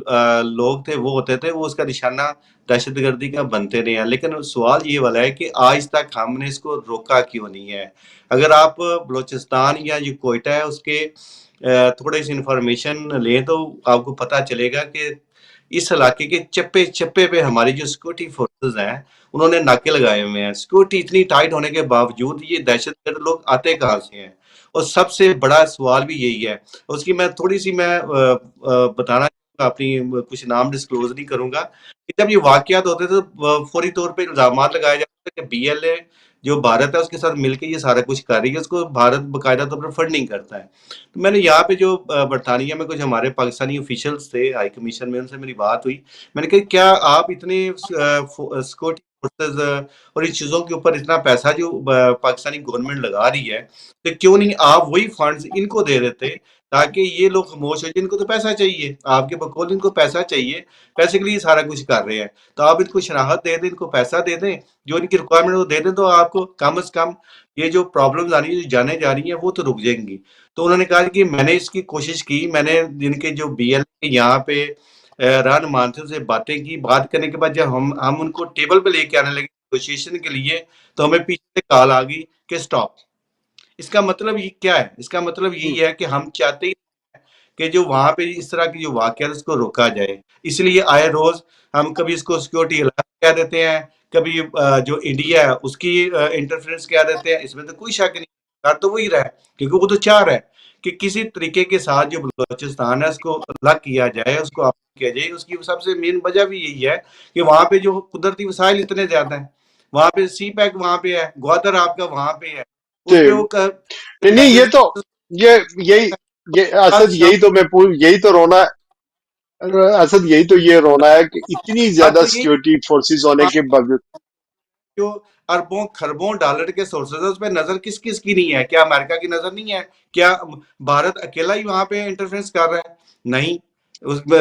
D: لوگ تھے وہ ہوتے تھے, وہ اس کا نشانہ دہشت گردی کا بنتے رہے ہیں. لیکن سوال یہ والا ہے کہ آج تک ہم نے اس کو روکا کیوں نہیں ہے. اگر آپ بلوچستان یا جو کوئٹہ ہے اس کے تھوڑے سی انفارمیشن لیں تو آپ کو پتہ چلے گا کہ اس علاقے کے چپے چپے پہ ہماری جو سیکورٹی فورسز ہیں انہوں نے ناکے لگائے ہوئے ہیں. سیکورٹی اتنی ٹائٹ ہونے کے باوجود یہ دہشت گرد لوگ آتے کہاں سے ہیں, اور سب سے بڑا سوال بھی یہی ہے. اس کی میں تھوڑی سی میں بتانا اپنی کچھ نام ڈسکلوز نہیں کروں گا کہ جب یہ واقعات ہوتے تھے تو فوری طور پہ الزامات لگائے جاتے تھے کہ BLA جو بھارت ہے اس کے ساتھ مل کے یہ سارا کچھ کر رہی ہے, اس کو بھارت باقاعدہ طور پر فنڈنگ کرتا ہے. تو میں نے یہاں پہ جو برطانیہ میں کچھ ہمارے پاکستانی آفیشلز تھے ہائی کمیشن میں, ان سے میری بات ہوئی. میں نے کہا کیا آپ اتنے سیکورٹی فورسز اور ان چیزوں کے اوپر اتنا پیسہ جو پاکستانی گورنمنٹ لگا رہی ہے, تو کیوں نہیں آپ وہی فنڈز ان کو دے دیتے تاکہ یہ لوگ خاموش ہو جائیں. ان کو تو پیسہ چاہیے, آپ کے بقول ان کو پیسہ چاہیے, پیسے کے لیے سارا کچھ کر رہے ہیں. تو آپ ان کو شناخت دے دیں, ان کو پیسہ دے دیں, جو ان کی ریکوائرمنٹ وہ دے دیں, تو آپ کو کم از کم یہ جو پرابلمز آ رہی ہیں جو جانے جا رہی ہیں وہ تو رک جائیں گی. تو انہوں نے کہا کہ میں نے اس کی کوشش کی, میں نے جن کے جو بی ایل کے یہاں پہ رہنما تھے ان سے باتیں کی, بات کرنے کے بعد جب ہم ان کو ٹیبل پہ لے کے آنے لگے نیگوشیشن کے لیے تو ہمیں پیچھے سے کال آ گئی کہ سٹاپ. اس کا مطلب یہ کیا ہے؟ اس کا مطلب یہی ہے کہ ہم چاہتے ہی کہ جو وہاں پہ اس طرح کی جو واقعات اس کو روکا جائے. اس لیے آئے روز ہم کبھی اس کو سیکورٹی کہہ دیتے ہیں, کبھی جو انڈیا ہے اس کی انٹرفیرنس کہہ دیتے ہیں. اس میں تو کوئی شک نہیں, کر تو وہی رہا ہے کیونکہ وہ تو چاہ رہا ہے کہ کسی طریقے کے ساتھ جو بلوچستان ہے اس کو الگ کیا جائے, اس کو کیا جائے. اس کی سب سے مین وجہ بھی یہی ہے کہ وہاں پہ جو قدرتی وسائل اتنے زیادہ ہیں, وہاں پہ سی پیک وہاں پہ ہے, گوادر آپ کا وہاں پہ ہے, اس پہ وہ
A: نہیں یہ تو یہ اسد یہی تو رونا ہے اسد, یہی تو یہ رونا ہے کہ اتنی زیادہ سیکیورٹی فورسز ہونے کے باوجود
D: جو اربوں خربوں ڈالر کے سورسز ہے اس پہ نظر کس کس کی نہیں ہے؟ کیا امریکہ کی نظر نہیں ہے؟ کیا بھارت اکیلا ہی وہاں پہ انٹرفیرنس کر رہا ہے؟ نہیں,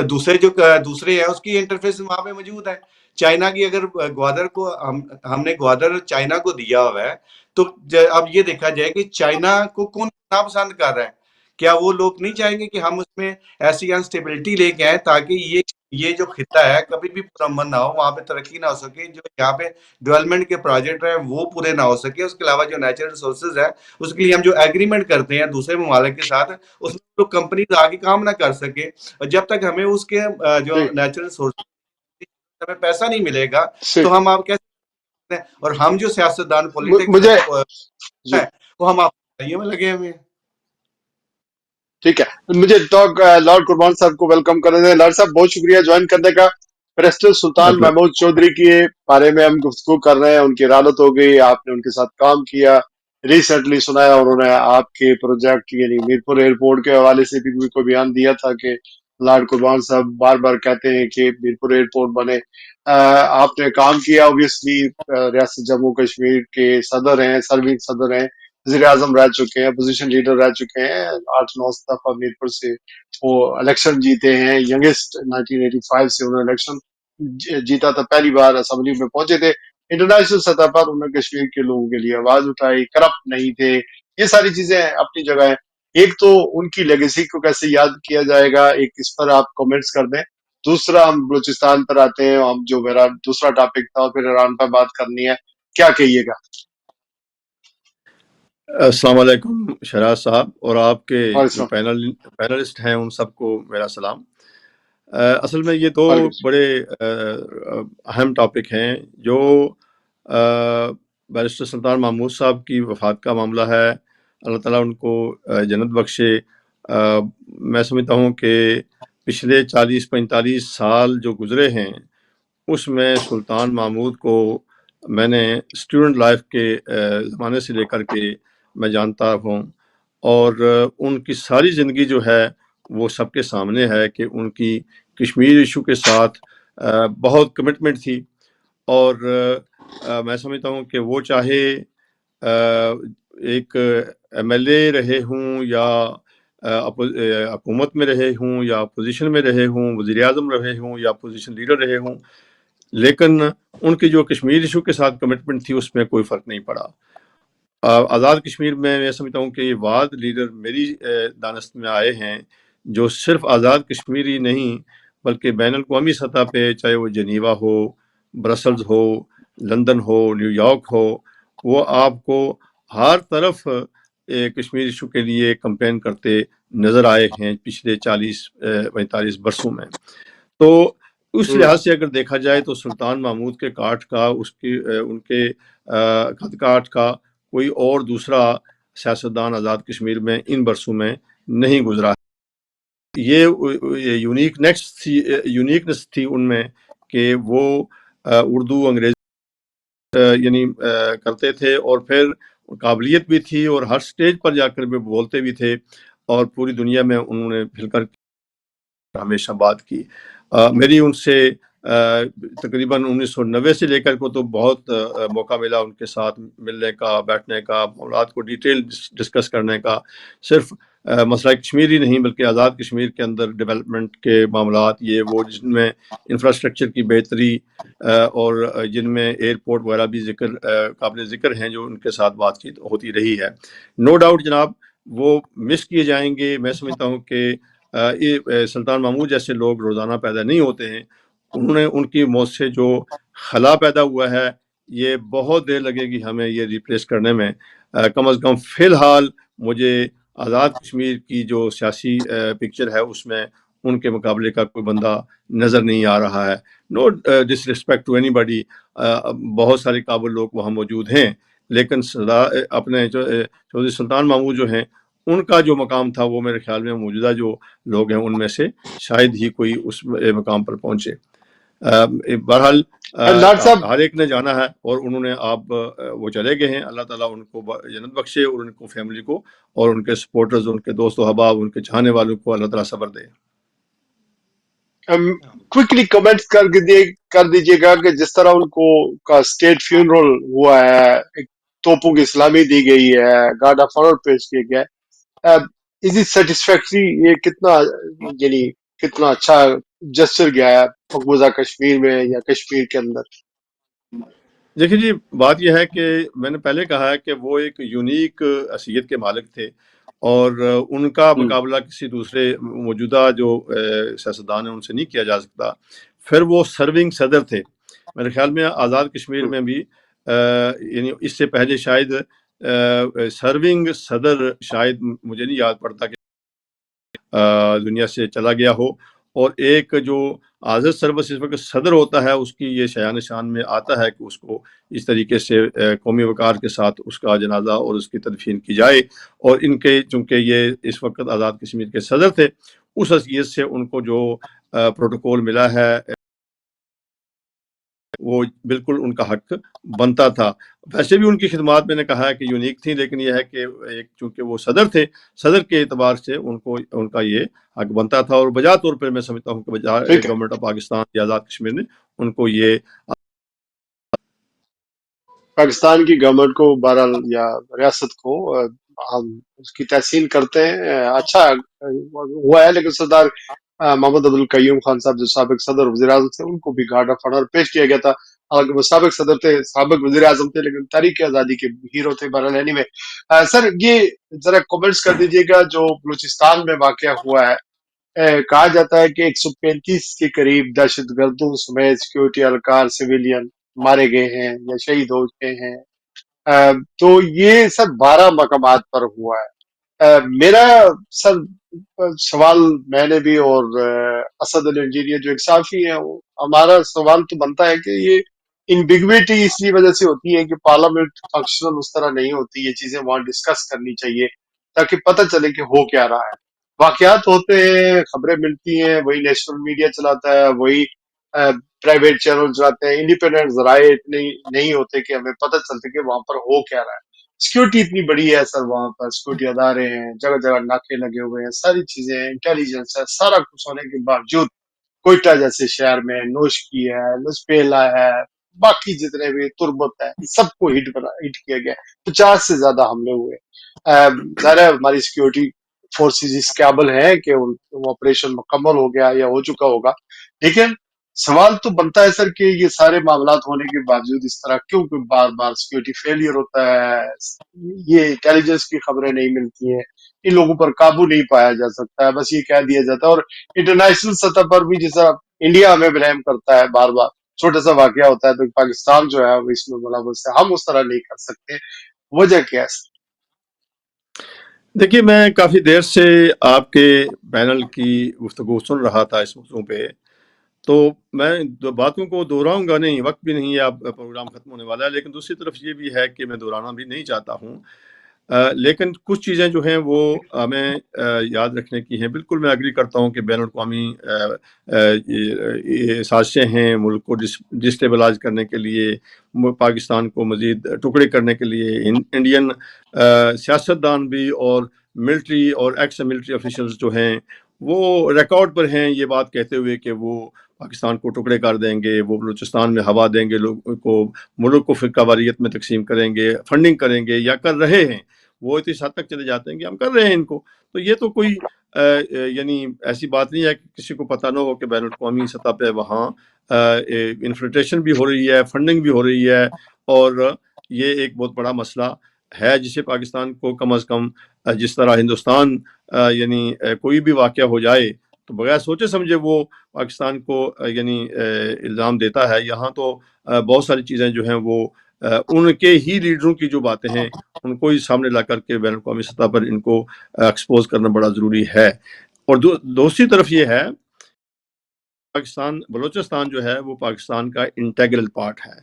D: دوسرے ہیں اس کی انٹرفیرنس وہاں پہ موجود ہے. چائنا کی اگر گوادر کو ہم نے گوادر چائنا کو دیا ہوا ہے تو اب یہ دیکھا جائے کہ چائنا کو کون ناپسند کر رہا ہے. کیا وہ لوگ نہیں چاہیں گے کہ ہم اس میں ایسی انسٹیبلٹی لے کے آئیں تاکہ یہ جو خطہ ہے کبھی بھی پرامن نہ ہو, وہاں پہ ترقی نہ ہو سکے, جو یہاں پہ ڈیولپمنٹ کے پروجیکٹ ہیں وہ پورے نہ ہو سکے. اس کے علاوہ جو نیچرل ریسورسز ہے اس کے لیے ہم جو ایگریمنٹ کرتے ہیں دوسرے ممالک کے ساتھ, اس میں تو کمپنیز آگے کام نہ کر سکے, اور جب تک ہمیں اس کے جو نیچرل ریسورسز ہمیں پیسہ نہیں ملے گا تو ہم آپ کیسے, اور ہم جو سیاستدان پولیٹکس وہ ہم آپ میں لگے ہوئے ہیں.
A: ٹھیک ہے, مجھے لارڈ قربان صاحب کو ویلکم کرنے دیں. لارڈ صاحب بہت شکریہ جوائن کرنے کا. پریسٹل سلطان محمود چودھری کے بارے میں ہم گفتگو کر رہے ہیں. ان کی رالت ہو گئی, آپ نے ان کے ساتھ کام کیا, ریسنٹلی سنایا انہوں نے آپ کے پروجیکٹ یعنی میرپور ایئرپورٹ کے حوالے سے بھی کوئی بیان دیا تھا کہ لارڈ قربان صاحب بار بار کہتے ہیں کہ میرپور ایئرپورٹ بنے. آپ نے کام کیا, اوبیسلی ریاست جموں کشمیر کے صدر ہیں, سرونگ صدر ہیں, وزیر اعظم رہ چکے ہیں, اپوزیشن لیڈر رہ چکے ہیں, 8-9 دفعہ میرپور سے وہ الیکشن جیتے ہیں. ینگسٹ 1985 سے انہوں نے الیکشن جیتا تھا, پہلی بار اسمبلی میں پہنچے تھے. انٹرنیشنل سطح پر انہوں نے کشمیر کے لوگوں کے لیے آواز اٹھائی, کرپٹ نہیں تھے. یہ ساری چیزیں اپنی جگہ ہیں. ایک تو ان کی لیگیسی کو کیسے یاد کیا جائے گا, ایک اس پر آپ کمنٹس کر دیں. دوسرا ہم بلوچستان پر آتے ہیں, ہم جو میرا دوسرا ٹاپک تھا, پھر ایران پر بات کرنی ہے. کیا کہیے گا؟
F: السلام علیکم شہراز صاحب اور آپ کے جو پینلسٹ ہیں ان سب کو میرا سلام. اصل میں یہ دو بڑے اہم ٹاپک ہیں. جو بیرسٹر سلطان محمود صاحب کی وفات کا معاملہ ہے, اللہ تعالیٰ ان کو جنت بخشے. میں سمجھتا ہوں کہ پچھلے 40-45 سال جو گزرے ہیں اس میں سلطان محمود کو میں نے اسٹوڈنٹ لائف کے زمانے سے لے کر کے میں جانتا ہوں, اور ان کی ساری زندگی جو ہے وہ سب کے سامنے ہے کہ ان کی کشمیر ایشو کے ساتھ بہت کمٹمنٹ تھی. اور میں سمجھتا ہوں کہ وہ چاہے ایک ایم ایل اے رہے ہوں یا حکومت میں رہے ہوں یا اپوزیشن میں رہے ہوں, وزیر اعظم رہے ہوں یا اپوزیشن لیڈر رہے ہوں, لیکن ان کی جو کشمیر ایشو کے ساتھ کمٹمنٹ تھی اس میں کوئی فرق نہیں پڑا. آزاد کشمیر میں سمجھتا ہوں کہ یہ واد لیڈر میری دانست میں آئے ہیں جو صرف آزاد کشمیری نہیں بلکہ بین الاقوامی سطح پہ, چاہے وہ جنیوا ہو, برسلز ہو, لندن ہو, نیو یارک ہو, وہ آپ کو ہر طرف کشمیر ایشو کے لیے کمپین کرتے نظر آئے ہیں پچھلے 40-45 برسوں میں. تو اس لحاظ سے اگر دیکھا جائے تو سلطان محمود کے کاٹ کا, ان کے خط کاٹ کا کوئی اور دوسرا سیاستدان آزاد کشمیر میں ان برسوں میں نہیں گزرا ہے. یہ یونیکنس تھی ان میں کہ وہ اردو انگریزی یعنی کرتے تھے, اور پھر قابلیت بھی تھی, اور ہر سٹیج پر جا کر بھی بولتے بھی تھے, اور پوری دنیا میں انہوں نے پھر کر ہمیشہ بات کی. میری ان سے تقریباً 1990 سے لے کر کو تو بہت موقع ملا ان کے ساتھ ملنے کا, بیٹھنے کا, معاملات کو ڈیٹیل ڈسکس کرنے کا. صرف مسئلہ کشمیر ہی نہیں بلکہ آزاد کشمیر کے اندر ڈیولپمنٹ کے معاملات یہ وہ جن میں انفراسٹرکچر کی بہتری اور جن میں ایئرپورٹ وغیرہ بھی قابل ذکر ہیں جو ان کے ساتھ بات چیت ہوتی رہی ہے. نو ڈاؤٹ جناب وہ مس کیے جائیں گے. میں سمجھتا ہوں کہ یہ سلطان محمود جیسے لوگ روزانہ پیدا نہیں ہوتے ہیں. ان کی موت سے جو خلا پیدا ہوا ہے یہ بہت دیر لگے گی ہمیں یہ ریپلیس کرنے میں. کم از کم فی الحال مجھے آزاد کشمیر کی جو سیاسی پکچر ہے اس میں ان کے مقابلے کا کوئی بندہ نظر نہیں آ رہا ہے. نو ڈس ریسپیکٹ ٹو اینی باڈی. بہت سارے قابل لوگ وہاں موجود ہیں لیکن اپنے چودھری سلطان محمود جو ہیں ان کا جو مقام تھا وہ میرے خیال میں موجودہ جو لوگ ہیں ان میں سے شاید ہی کوئی اس مقام پر پہنچے. بہرحال
A: ڈاکٹر صاحب
F: ہر ایک نے جانا ہے اور انہوں نے وہ چلے گئے ہیں. اللہ تعالیٰ ان کو جنت بخشے اور ان کو فیملی کو اور ان کے سپورٹرز ان کے دوست و احباب ان کے چاہنے والوں کو اللہ تعالیٰ صبر دے.
A: کوئکلی کمنٹس کر دیجیے گا کہ جس طرح ان کو کا اسٹیٹ فیونرل ہوا ہے, ایک توپوں کی اسلامی دی گئی ہے, گارڈ آف آنر پیش کیا گیا ہے, از اٹ سیٹسفیکٹری؟ یہ کتنا اچھا جسچر گیا ہے مقبوضہ کشمیر میں یا کشمیر کے اندر؟
F: دیکھیے جی بات یہ ہے کہ میں نے پہلے کہا ہے کہ وہ ایک یونیک حیثیت کے مالک تھے اور ان کا مقابلہ کسی دوسرے موجودہ جو سیاستدان ہیں ان سے نہیں کیا جا سکتا. پھر وہ سرونگ صدر تھے. میرے خیال میں آزاد کشمیر میں بھی یعنی اس سے پہلے شاید سرونگ صدر شاید مجھے نہیں یاد پڑتا کہ دنیا سے چلا گیا ہو. اور ایک جو آزاد سروس اس وقت صدر ہوتا ہے اس کی یہ شایان شان میں آتا ہے کہ اس کو اس طریقے سے قومی وقار کے ساتھ اس کا جنازہ اور اس کی تدفین کی جائے. اور ان کے چونکہ یہ اس وقت آزاد کشمیر کے صدر تھے اس حیثیت سے ان کو جو پروٹوکول ملا ہے وہ بالکل ان کا حق بنتا تھا. ویسے بھی ان کی خدمات میں نے کہا ہے کہ یونیک تھی لیکن یہ ہے کہ ایک چونکہ وہ صدر تھے صدر کے اعتبار سے ان کا یہ حق بنتا تھا. اور بجا طور پر میں سمجھتا ہوں کہ گورنمنٹ آف پاکستان یا آزاد کشمیر نے ان کو یہ
A: پاکستان کی گورنمنٹ کو بہرحال یا ریاست کو ہم اس کی تحسین کرتے ہیں. اچھا ہوا ہے لیکن سردار محمد عبدالقیوم خان صاحب جو سابق صدر وزیر اعظم تھے ان کو بھی گارڈ آف آنر پیش کیا گیا تھا. حالانکہ وہ سابق صدر تھے, سابق وزیر اعظم تھے لیکن تحریک آزادی کے ہیرو تھے. بہرحال اینی وے سر یہ ذرا کمنٹس کر دیجیے گا جو بلوچستان میں واقع ہوا ہے. کہا جاتا ہے کہ 135 کے قریب دہشت گردوں سمیت سیکورٹی اہلکار سویلین مارے گئے ہیں یا شہید ہو گئے ہیں. تو یہ سر 12 مقامات پر ہوا ہے. میرا سر سوال میں نے بھی اور اسد علی انجینئر جو ایک صحافی ہیں ہمارا سوال تو بنتا ہے کہ یہ انبیگویٹی اس لیے وجہ سے ہوتی ہے کہ پارلیمنٹ فنکشنل اس طرح نہیں ہوتی. یہ چیزیں وہاں ڈسکس کرنی چاہیے تاکہ پتہ چلے کہ ہو کیا رہا ہے. واقعات ہوتے ہیں, خبریں ملتی ہیں, وہی نیشنل میڈیا چلاتا ہے, وہی پرائیویٹ چینل چلاتے ہیں. انڈیپینڈنٹ ذرائع اتنے نہیں ہوتے کہ ہمیں پتہ چلتے کہ وہاں پر ہو کیا رہا ہے. سیکورٹی اتنی بڑی ہے سر, وہاں پر سیکورٹی ادارے ہیں, جگہ جگہ ناکے لگے ہوئے ہیں, ساری چیزیں ہیں, انٹیلیجنس ہے, سارا کچھ ہونے کے باوجود کوئٹہ جیسے شہر میں نوشکی ہے, لسپیلا ہے, باقی جتنے بھی تربت ہے, سب کو ہٹ کیا گیا. 50 سے زیادہ حملے ہوئے. ظاہر ہے ہماری سیکورٹی فورسز اس قابل ہیں کہ وہ آپریشن مکمل ہو گیا یا ہو چکا ہوگا, لیکن سوال تو بنتا ہے سر کہ یہ سارے معاملات ہونے کے باوجود اس طرح کیوں بار بار سیکورٹی فیلئر ہوتا ہے. یہ انٹیلیجنس کی خبریں نہیں ملتی ہیں, ان لوگوں پر قابو نہیں پایا جا سکتا ہے, بس یہ کہہ دیا جاتا ہے. اور انٹرنیشنل سطح پر بھی جیسا انڈیا ہمیں بلیم کرتا ہے بار بار, چھوٹا سا واقعہ ہوتا ہے تو پاکستان جو ہے وہ اس میں ملوث ہے. ہم اس طرح نہیں کر سکتے, وجہ کیا ہے؟
F: دیکھیے میں کافی دیر سے آپ کے پینل کی گفتگو سن رہا تھا اس موضوع پہ, تو میں باتوں کو دہراؤں گا نہیں, وقت بھی نہیں ہے, اب پروگرام ختم ہونے والا ہے. لیکن دوسری طرف یہ بھی ہے کہ میں دہرانا بھی نہیں چاہتا ہوں, لیکن کچھ چیزیں جو ہیں وہ ہمیں یاد رکھنے کی ہیں. بالکل میں ایگری کرتا ہوں کہ بین الاقوامی سازشیں ہیں ملک کو ڈسٹیبلائز کرنے کے لیے, پاکستان کو مزید ٹکڑے کرنے کے لیے. انڈین سیاستدان بھی اور ملٹری اور ایکس ملٹری آفیشلز جو ہیں وہ ریکارڈ پر ہیں یہ بات کہتے ہوئے کہ وہ پاکستان کو ٹکڑے کر دیں گے, وہ بلوچستان میں ہوا دیں گے, لوگوں کو ملک کو فرقہ واریت میں تقسیم کریں گے, فنڈنگ کریں گے یا کر رہے ہیں. وہ اتنی حد تک چلے جاتے ہیں کہ ہم کر رہے ہیں ان کو. تو یہ تو کوئی یعنی ایسی بات نہیں ہے کہ کسی کو پتہ نہ ہو کہ بین الاقوامی سطح پہ وہاں انفلٹریشن بھی ہو رہی ہے، فنڈنگ بھی ہو رہی ہے، اور یہ ایک بہت بڑا مسئلہ ہے جسے پاکستان کو کم از کم جس طرح ہندوستان یعنی کوئی بھی واقعہ ہو جائے تو بغیر سوچے سمجھے وہ پاکستان کو یعنی الزام دیتا ہے، یہاں تو بہت ساری چیزیں جو ہیں وہ ان کے ہی لیڈروں کی جو باتیں ہیں ان کو ہی سامنے لا کر کے بین الاقوامی سطح پر ان کو ایکسپوز کرنا بڑا ضروری ہے۔ اور دوسری طرف یہ ہے پاکستان بلوچستان جو ہے وہ پاکستان کا انٹیگرل پارٹ ہے،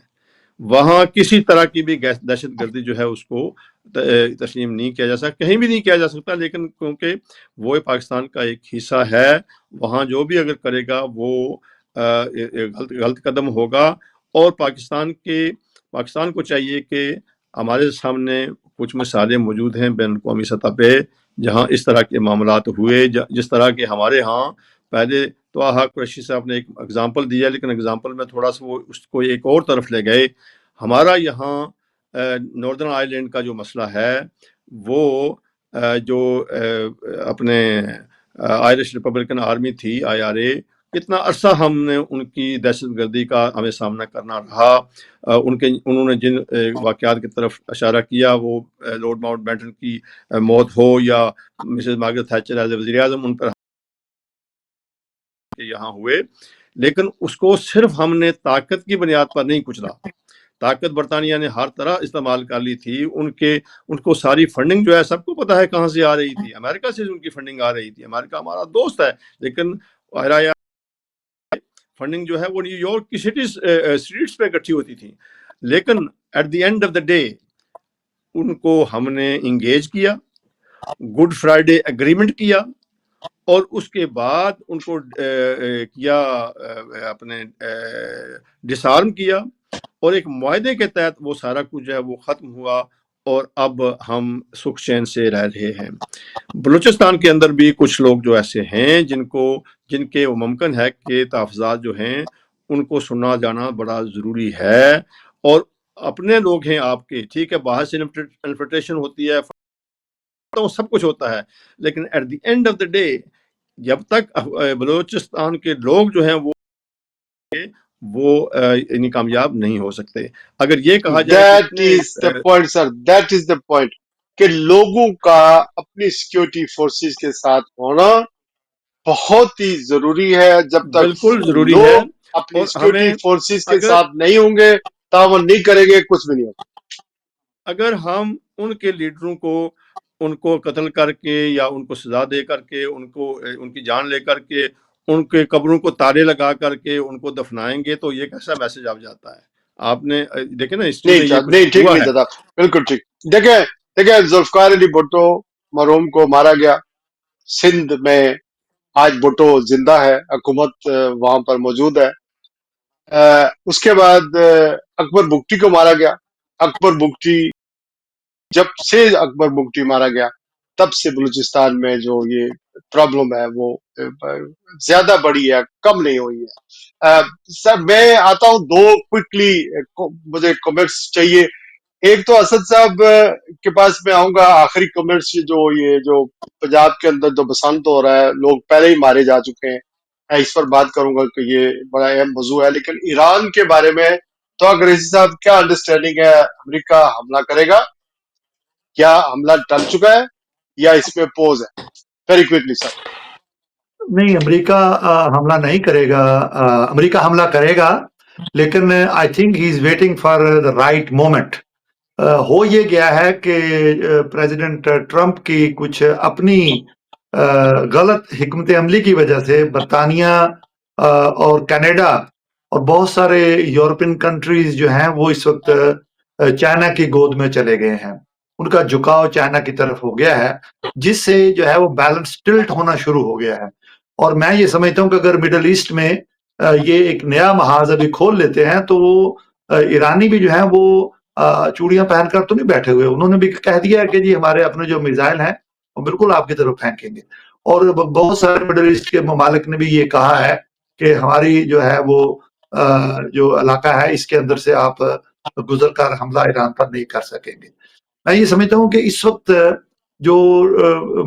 F: وہاں کسی طرح کی بھی دہشت گردی جو ہے اس کو تسلیم نہیں کیا جا سکتا، کہیں بھی نہیں کیا جا سکتا، لیکن کیونکہ وہ پاکستان کا ایک حصہ ہے، وہاں جو بھی اگر کرے گا وہ غلط قدم ہوگا۔ اور پاکستان کو چاہیے کہ ہمارے سامنے کچھ مثالیں موجود ہیں بین الاقوامی سطح پہ جہاں اس طرح کے معاملات ہوئے، جس طرح کے ہمارے ہاں پہلے تو قریشی صاحب نے ایک اگزامپل دیا، لیکن اگزامپل میں تھوڑا سا وہ اس کو ایک اور طرف لے گئے۔ ہمارا یہاں ناردرن آئرلینڈ کا جو مسئلہ ہے وہ جو اپنے آئرش ریپبلکن آرمی تھی IRA، کتنا عرصہ ہم نے ان کی دہشت گردی کا ہمیں سامنا کرنا رہا، انہوں نے جن واقعات کی طرف اشارہ کیا، وہ لارڈ ماؤنٹ بیٹن کی موت ہو یا مسز مارگریٹ تھیچر ایز وزیر اعظم ان پر یہاں ہوئے، لیکن اس کو صرف ہم نے طاقت کی بنیاد پر نہیں کچلا۔ طاقت برطانیہ نے ہر طرح استعمال کر لی تھی، ان کو ساری فنڈنگ جو ہے سب کو پتہ ہے کہاں سے آ رہی تھی، امریکہ سے ان کی فنڈنگ آ رہی تھی، امریکہ ہمارا دوست ہے، لیکن فنڈنگ جو ہے وہ نیو یارک کی اسٹریٹس پہ اکٹھی ہوتی تھی، لیکن at the end of the day ان کو ہم نے انگیج کیا، گڈ فرائیڈے ایگریمنٹ کیا، اور اس کے بعد ان کو کیا اپنے ڈس آرم کیا، اور ایک معاہدے کے تحت وہ سارا کچھ جو ہے وہ ختم ہوا، اور اب ہم سکھ چین سے رہ رہے ہیں۔ بلوچستان کے اندر بھی کچھ لوگ جو ایسے ہیں جن کے ممکن ہے کہ تحفظات جو ہیں ان کو سنا جانا بڑا ضروری ہے، اور اپنے لوگ ہیں آپ کے، ٹھیک ہے باہر سے انفلٹریشن ہوتی ہے، سب کچھ ہوتا ہے، لیکن at the end of the day جب تک بلوچستان کے لوگ جو ہیں وہ یعنی کامیاب نہیں ہو سکتے۔ اگر یہ کہا جائے
A: That is the point, sir. That is the point. کہ لوگوں کا اپنی سیکیورٹی فورسز کے ساتھ ہونا بہت ہی ضروری ہے۔ جب تک
F: بالکل ضروری ہے،
A: لوگ اپنی
F: اور
A: سیکیورٹی
F: ہمیں
A: فورسز کے
F: اگر
A: ساتھ نہیں ہوں گے، تعاون نہیں کریں گے، کچھ بھی نہیں ہوگا۔
F: اگر ہم ان کے لیڈروں کو ان کو قتل کر کے یا ان کو سزا دے کر کے ان کی جان لے کر کے ان کے قبروں کو تالے لگا کر کے ان کو دفنائیں گے تو یہ کیسا میسج آپ جاتا ہے؟ آپ نے دیکھیں نا ہسٹری میں یہ
A: نہیں
F: کچھ
A: ٹھیک
F: ہوا
A: نہیں
F: ہے۔
A: تھا، بالکل ٹھیک۔ دیکھیں ذوالفقار علی بھٹو مرحوم کو مارا گیا، سندھ میں آج بھٹو زندہ ہے، حکومت وہاں پر موجود ہے۔ اس کے بعد اکبر بگٹی کو مارا گیا۔ اکبر بگٹی جب سے اکبر بگٹی مارا گیا تب سے بلوچستان میں جو یہ پرابلم ہے وہ زیادہ بڑی ہے، کم نہیں ہوئی ہے۔ سر میں آتا ہوں، دو کوئکلی مجھے کمنٹس چاہیے۔ ایک تو اسد صاحب کے پاس میں آؤں گا، آخری کمنٹس جو پنجاب کے اندر جو بسنت ہو رہا ہے، لوگ پہلے ہی مارے جا چکے ہیں، اس پر بات کروں گا کہ یہ بڑا اہم موضوع ہے۔ لیکن ایران کے بارے میں تو قریشی صاحب کیا انڈرسٹینڈنگ ہے؟ امریکہ حملہ کرے گا؟ کیا حملہ ٹل چکا ہے یا اس میں پوز ہے؟ ویری کوئکلی سر۔
E: نہیں، امریکہ حملہ نہیں کرے گا، امریکہ حملہ کرے گا، لیکن I think he is waiting for the right moment. ہو یہ گیا ہے کہ پریزیڈنٹ ٹرمپ کی کچھ اپنی غلط حکمت عملی کی وجہ سے برطانیہ اور کینیڈا اور بہت سارے یورپین کنٹریز جو ہیں وہ اس وقت چائنا کی گود میں چلے گئے ہیں، ان کا جھکاؤ چائنا کی طرف ہو گیا ہے، جس سے جو ہے وہ بیلنس ٹلٹ ہونا شروع ہو گیا ہے۔ اور میں یہ سمجھتا ہوں کہ اگر مڈل ایسٹ میں یہ ایک نیا محاذ ابھی کھول لیتے ہیں تو ایرانی بھی جو ہیں وہ چوڑیاں پہن کر تو نہیں بیٹھے ہوئے، انہوں نے بھی کہہ دیا کہ جی ہمارے اپنے جو میزائل ہیں وہ بالکل آپ کی طرف پھینکیں گے۔ اور بہت سارے مڈل ایسٹ کے ممالک نے بھی یہ کہا ہے کہ ہماری جو ہے وہ جو علاقہ ہے اس کے اندر سے آپ گزر کر حملہ ایران پر نہیں کر سکیں گے۔ میں یہ سمجھتا ہوں کہ اس وقت جو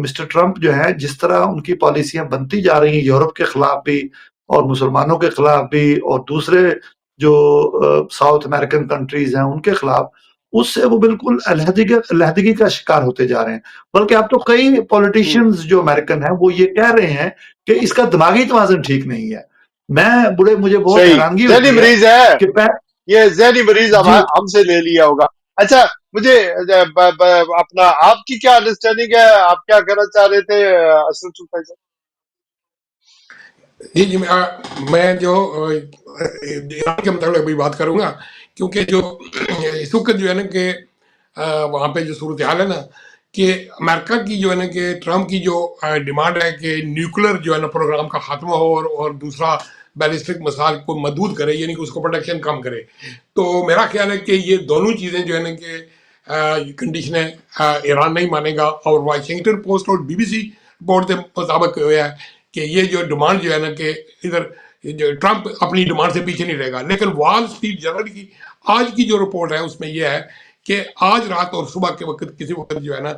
E: مسٹر ٹرمپ جو ہے جس طرح ان کی پالیسیاں بنتی جا رہی ہیں یورپ کے خلاف بھی اور مسلمانوں کے خلاف بھی اور دوسرے جو ساؤتھ امریکن کنٹریز ہیں ان کے خلاف، اس سے وہ بالکل علیحدگی کا شکار ہوتے جا رہے ہیں. بلکہ اب تو کئی پولیٹیشینز جو امریکن ہیں وہ یہ کہہ رہے ہیں کہ اس کا دماغی توازن ٹھیک نہیں ہے. مجھے بہت
A: صحیح،
E: حیرانگی
A: ذہنی
E: ہوتی ہے
A: مریض ہے
E: کہ
A: یہ، ذہنی مریض
E: جی
A: ہم سے لے لیا ہوگا. اچھا مجھے اپنا آپ کی کیا انڈرسٹینڈنگ ہے، آپ کیا کہنا چاہ رہے تھے اشرف بھائی صاحب؟
C: جی میں جو ایران کے متعلق ابھی بات کروں گا، کیونکہ جو اس وقت جو ہے نا کہ وہاں پہ جو صورتحال ہے نا کہ امریکہ کی جو ہے نا کہ ٹرمپ کی جو ڈیمانڈ ہے کہ نیوکلر جو ہے نا پروگرام کا خاتمہ ہو اور دوسرا بیلسٹک مسائل کو محدود کرے، یعنی کہ اس کو پروڈکشن کم کرے. تو میرا خیال ہے کہ یہ دونوں چیزیں جو ہے نا کہ کنڈیشنیں ایران نہیں مانے گا. اور واشنگٹن پوسٹ اور بی بی سی رپورٹ کے مطابق ہے کہ یہ جو ڈیمانڈ جو ہے نا کہ ادھر ٹرمپ اپنی ڈیمانڈ سے پیچھے نہیں رہے گا. لیکن وال اسٹریٹ جرنل کی آج کی جو رپورٹ ہے اس میں یہ ہے کہ آج رات اور صبح کے وقت کسی وقت جو ہے نا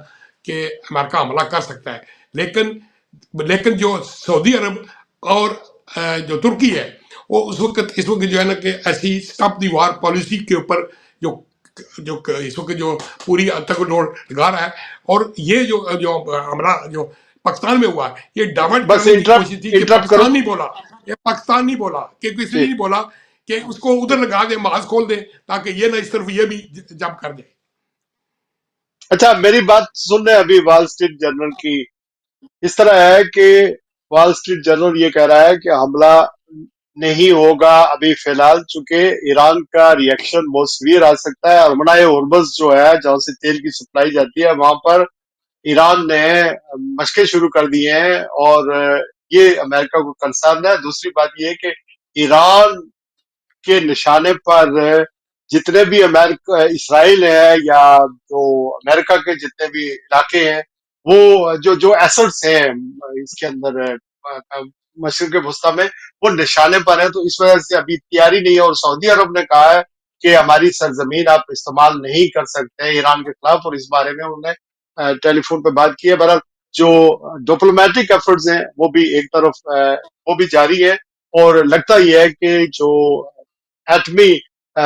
C: کہ امریکہ حملہ کر سکتا ہے. لیکن جو سعودی عرب اور جو ترکی ہے وہ اس وقت جو ہے نا کہ ایسی اسٹاپ دی وار پالیسی کے اوپر جو اس وقت جو پوری تک ڈور لگا رہا ہے. اور یہ جو حملہ جو پاکستان میں ہوا ہے یہ ڈائیورٹ
A: بس
C: کرنے کی کوشش تھی کہ
A: انٹرپٹ کرو
C: پاکستان نہیں بولا، یہ پاکستان نہیں بولا کہ کسی نے نہیں بولا کہ اس کو ادھر لگا دیں، محاذ کھول دیں تاکہ یہ نہ اس طرف یہ بھی جمپ کر دیں.
A: اچھا میری بات سن رہے ہیں ابھی وال اسٹریٹ جرنل کی. اس طرح ہے کہ وال اسٹریٹ جرنل یہ کہہ رہا ہے کہ حملہ نہیں ہوگا ابھی فی الحال، چونکہ ایران کا ریئیکشن بہت سویر آ سکتا ہے. اور منائے ہورمز جو ہے جہاں سے تیل کی سپلائی جاتی ہے وہاں پر ایران نے مشقیں شروع کر دی ہیں اور یہ امریکہ کو کنسرن ہے. دوسری بات یہ کہ ایران کے نشانے پر جتنے بھی اسرائیل ہے یا جو امریکہ کے جتنے بھی علاقے ہیں وہ جو ایسٹس ہیں اس کے اندر مشرق وسطیٰ میں وہ نشانے پر ہیں. تو اس وجہ سے ابھی تیاری نہیں ہے. اور سعودی عرب نے کہا ہے کہ ہماری سرزمین آپ استعمال نہیں کر سکتے ایران کے خلاف، اور اس بارے میں انہوں نے ٹیلی فون پہ بات کی ہے. بہرحال جو ڈپلومیٹک ایفرٹس ہیں وہ بھی ایک طرف وہ بھی جاری ہے. اور لگتا یہ ہے کہ جو ایٹمی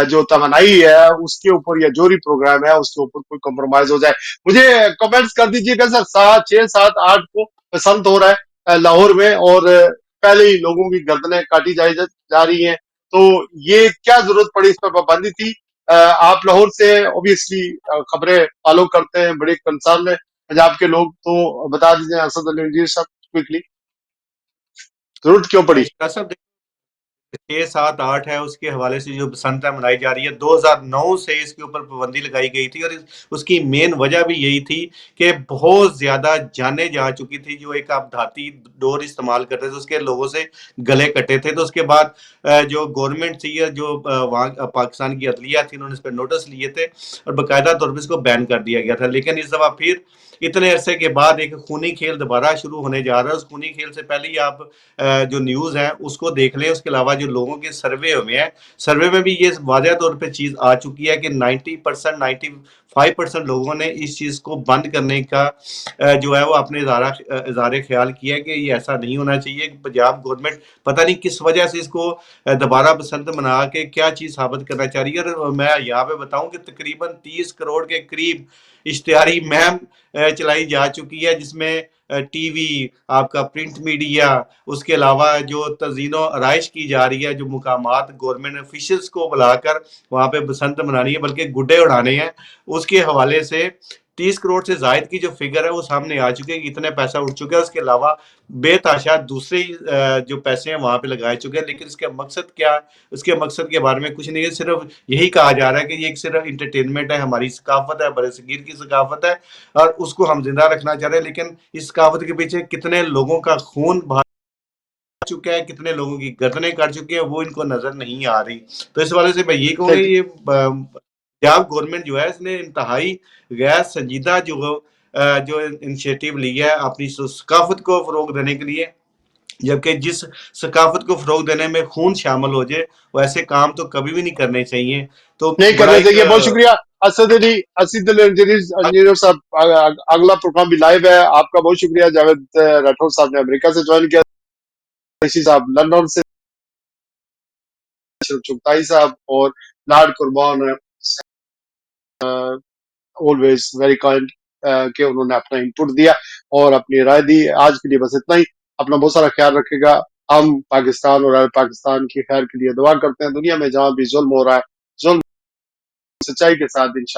A: جو توانائی ہے اس کے اوپر یا جوہری پروگرام ہے اس کے اوپر کوئی کمپرومائز ہو جائے. مجھے کمنٹس کر دیجئے گا سر. 6 7 8 کو پسند ہو رہا ہے لاہور میں اور پہلے ہی لوگوں کی گردنیں کاٹی جا رہی ہیں. تو یہ کیا ضرورت پڑی، اس پر پابندی تھی؟ آپ لاہور سے اوبیسلی خبریں فالو کرتے ہیں، بڑے کنسرن ہیں پنجاب کے لوگ، تو بتا دیجیے اسد علی انجیر صاحب کوئکلی ضرورت کیوں پڑی؟
D: صاحب 6 7 8 ہے اس کے حوالے سے جو بسنتیں منائی جا رہی ہے 2009 سے اس کے اوپر پابندی لگائی گئی تھی. اور اس کی مین وجہ بھی یہی تھی کہ بہت زیادہ جانیں جا چکی تھی. جو ایک آپ دھاتی ڈور استعمال کرتے تھے اس کے لوگوں سے گلے کٹے تھے. تو اس کے بعد جو گورنمنٹ تھی جو وہاں پاکستان کی عدلیہ تھی انہوں نے اس پہ نوٹس لیے تھے اور باقاعدہ طور پہ اس کو بین کر دیا گیا تھا. لیکن اس دفعہ پھر اتنے عرصے کے بعد ایک خونی کھیل دوبارہ شروع ہونے جا رہا ہے. اس خونی کھیل سے پہلے ہی آپ جو نیوز ہے اس کو دیکھ لیں. اس کے علاوہ جو لوگوں کے سروے ہوئے ہیں سروے میں بھی یہ واضح طور پہ چیز آ چکی ہے کہ 90% 95% لوگوں نے اس چیز کو بند کرنے کا جو ہے وہ اپنے اظہار خیال کیا ہے کہ یہ ایسا نہیں ہونا چاہیے. پنجاب گورنمنٹ پتہ نہیں کس وجہ سے اس کو دوبارہ بسنت منا کے کیا چیز ثابت کرنا چاہ رہی ہے. اور میں یہاں پہ بتاؤں کہ تقریباً 30 کروڑ کے قریب اشتہاری مہم چلائی جا چکی ہے جس میں ٹی وی، آپ کا پرنٹ میڈیا، اس کے علاوہ جو تزئین و آرائش کی جا رہی ہے، جو مقامات گورنمنٹ آفیشلز کو بلا کر وہاں پہ بسنت منانی ہے بلکہ گڈے اڑانے ہیں، اس کے حوالے سے 30 کروڑ سے زائد کی جو فگر ہے وہ سامنے آ چکے ہیں کہ اتنے پیسہ اٹھ چکے ہیں. اس کے علاوہ بے تحاشا دوسرے جو پیسے ہیں وہاں پہ لگائے چکے ہیں. لیکن اس کا مقصد کیا ہے؟ اس کے مقصد کے بارے میں کچھ نہیں ہے. صرف یہی کہا جا رہا ہے کہ یہ ایک صرف انٹرٹینمنٹ ہے، ہماری ثقافت ہے، برِ صغیر کی ثقافت ہے اور اس کو ہم زندہ رکھنا چاہ رہے ہیں. لیکن اس ثقافت کے پیچھے کتنے لوگوں کا خون بہا چکا ہے، کتنے لوگوں کی گردنیں کاٹ چکی ہیں، وہ ان کو نظر نہیں آ رہی. تو اس والے سے میں یہ کہوں گا یہ پنجاب گورنمنٹ جو ہے اس نے انتہائی غیر سنجیدہ جو انیشیٹو لی ہے اپنی ثقافت کو فروغ دینے کے لیے. جبکہ جس ثقافت کو فروغ دینے میں خون شامل ہو جائے وہ ایسے کام تو کبھی بھی نہیں کرنے چاہیے. تو
A: نہیں کرنے چاہیے. بہت شکریہ. اسد علی اسد انجینئر صاحب اگلا پروگرام بھی لائیو ہے. آپ کا بہت شکریہ. جاوید راٹھور صاحب نے امریکہ سے جوائن کیا, ریشی صاحب لندن سے, اشرف چغتائی صاحب اور لارڈ قربان always very kind کہ انہوں نے اپنا انپٹ دیا اور اپنی رائے دی. آج کے لیے بس اتنا ہی. اپنا بہت سارا خیال رکھے گا. ہم پاکستان اور پاکستان کی خیر کے لیے دعا کرتے ہیں. دنیا میں جہاں بھی ظلم ہو رہا ہے, ظلم سچائی کے ساتھ انشاءاللہ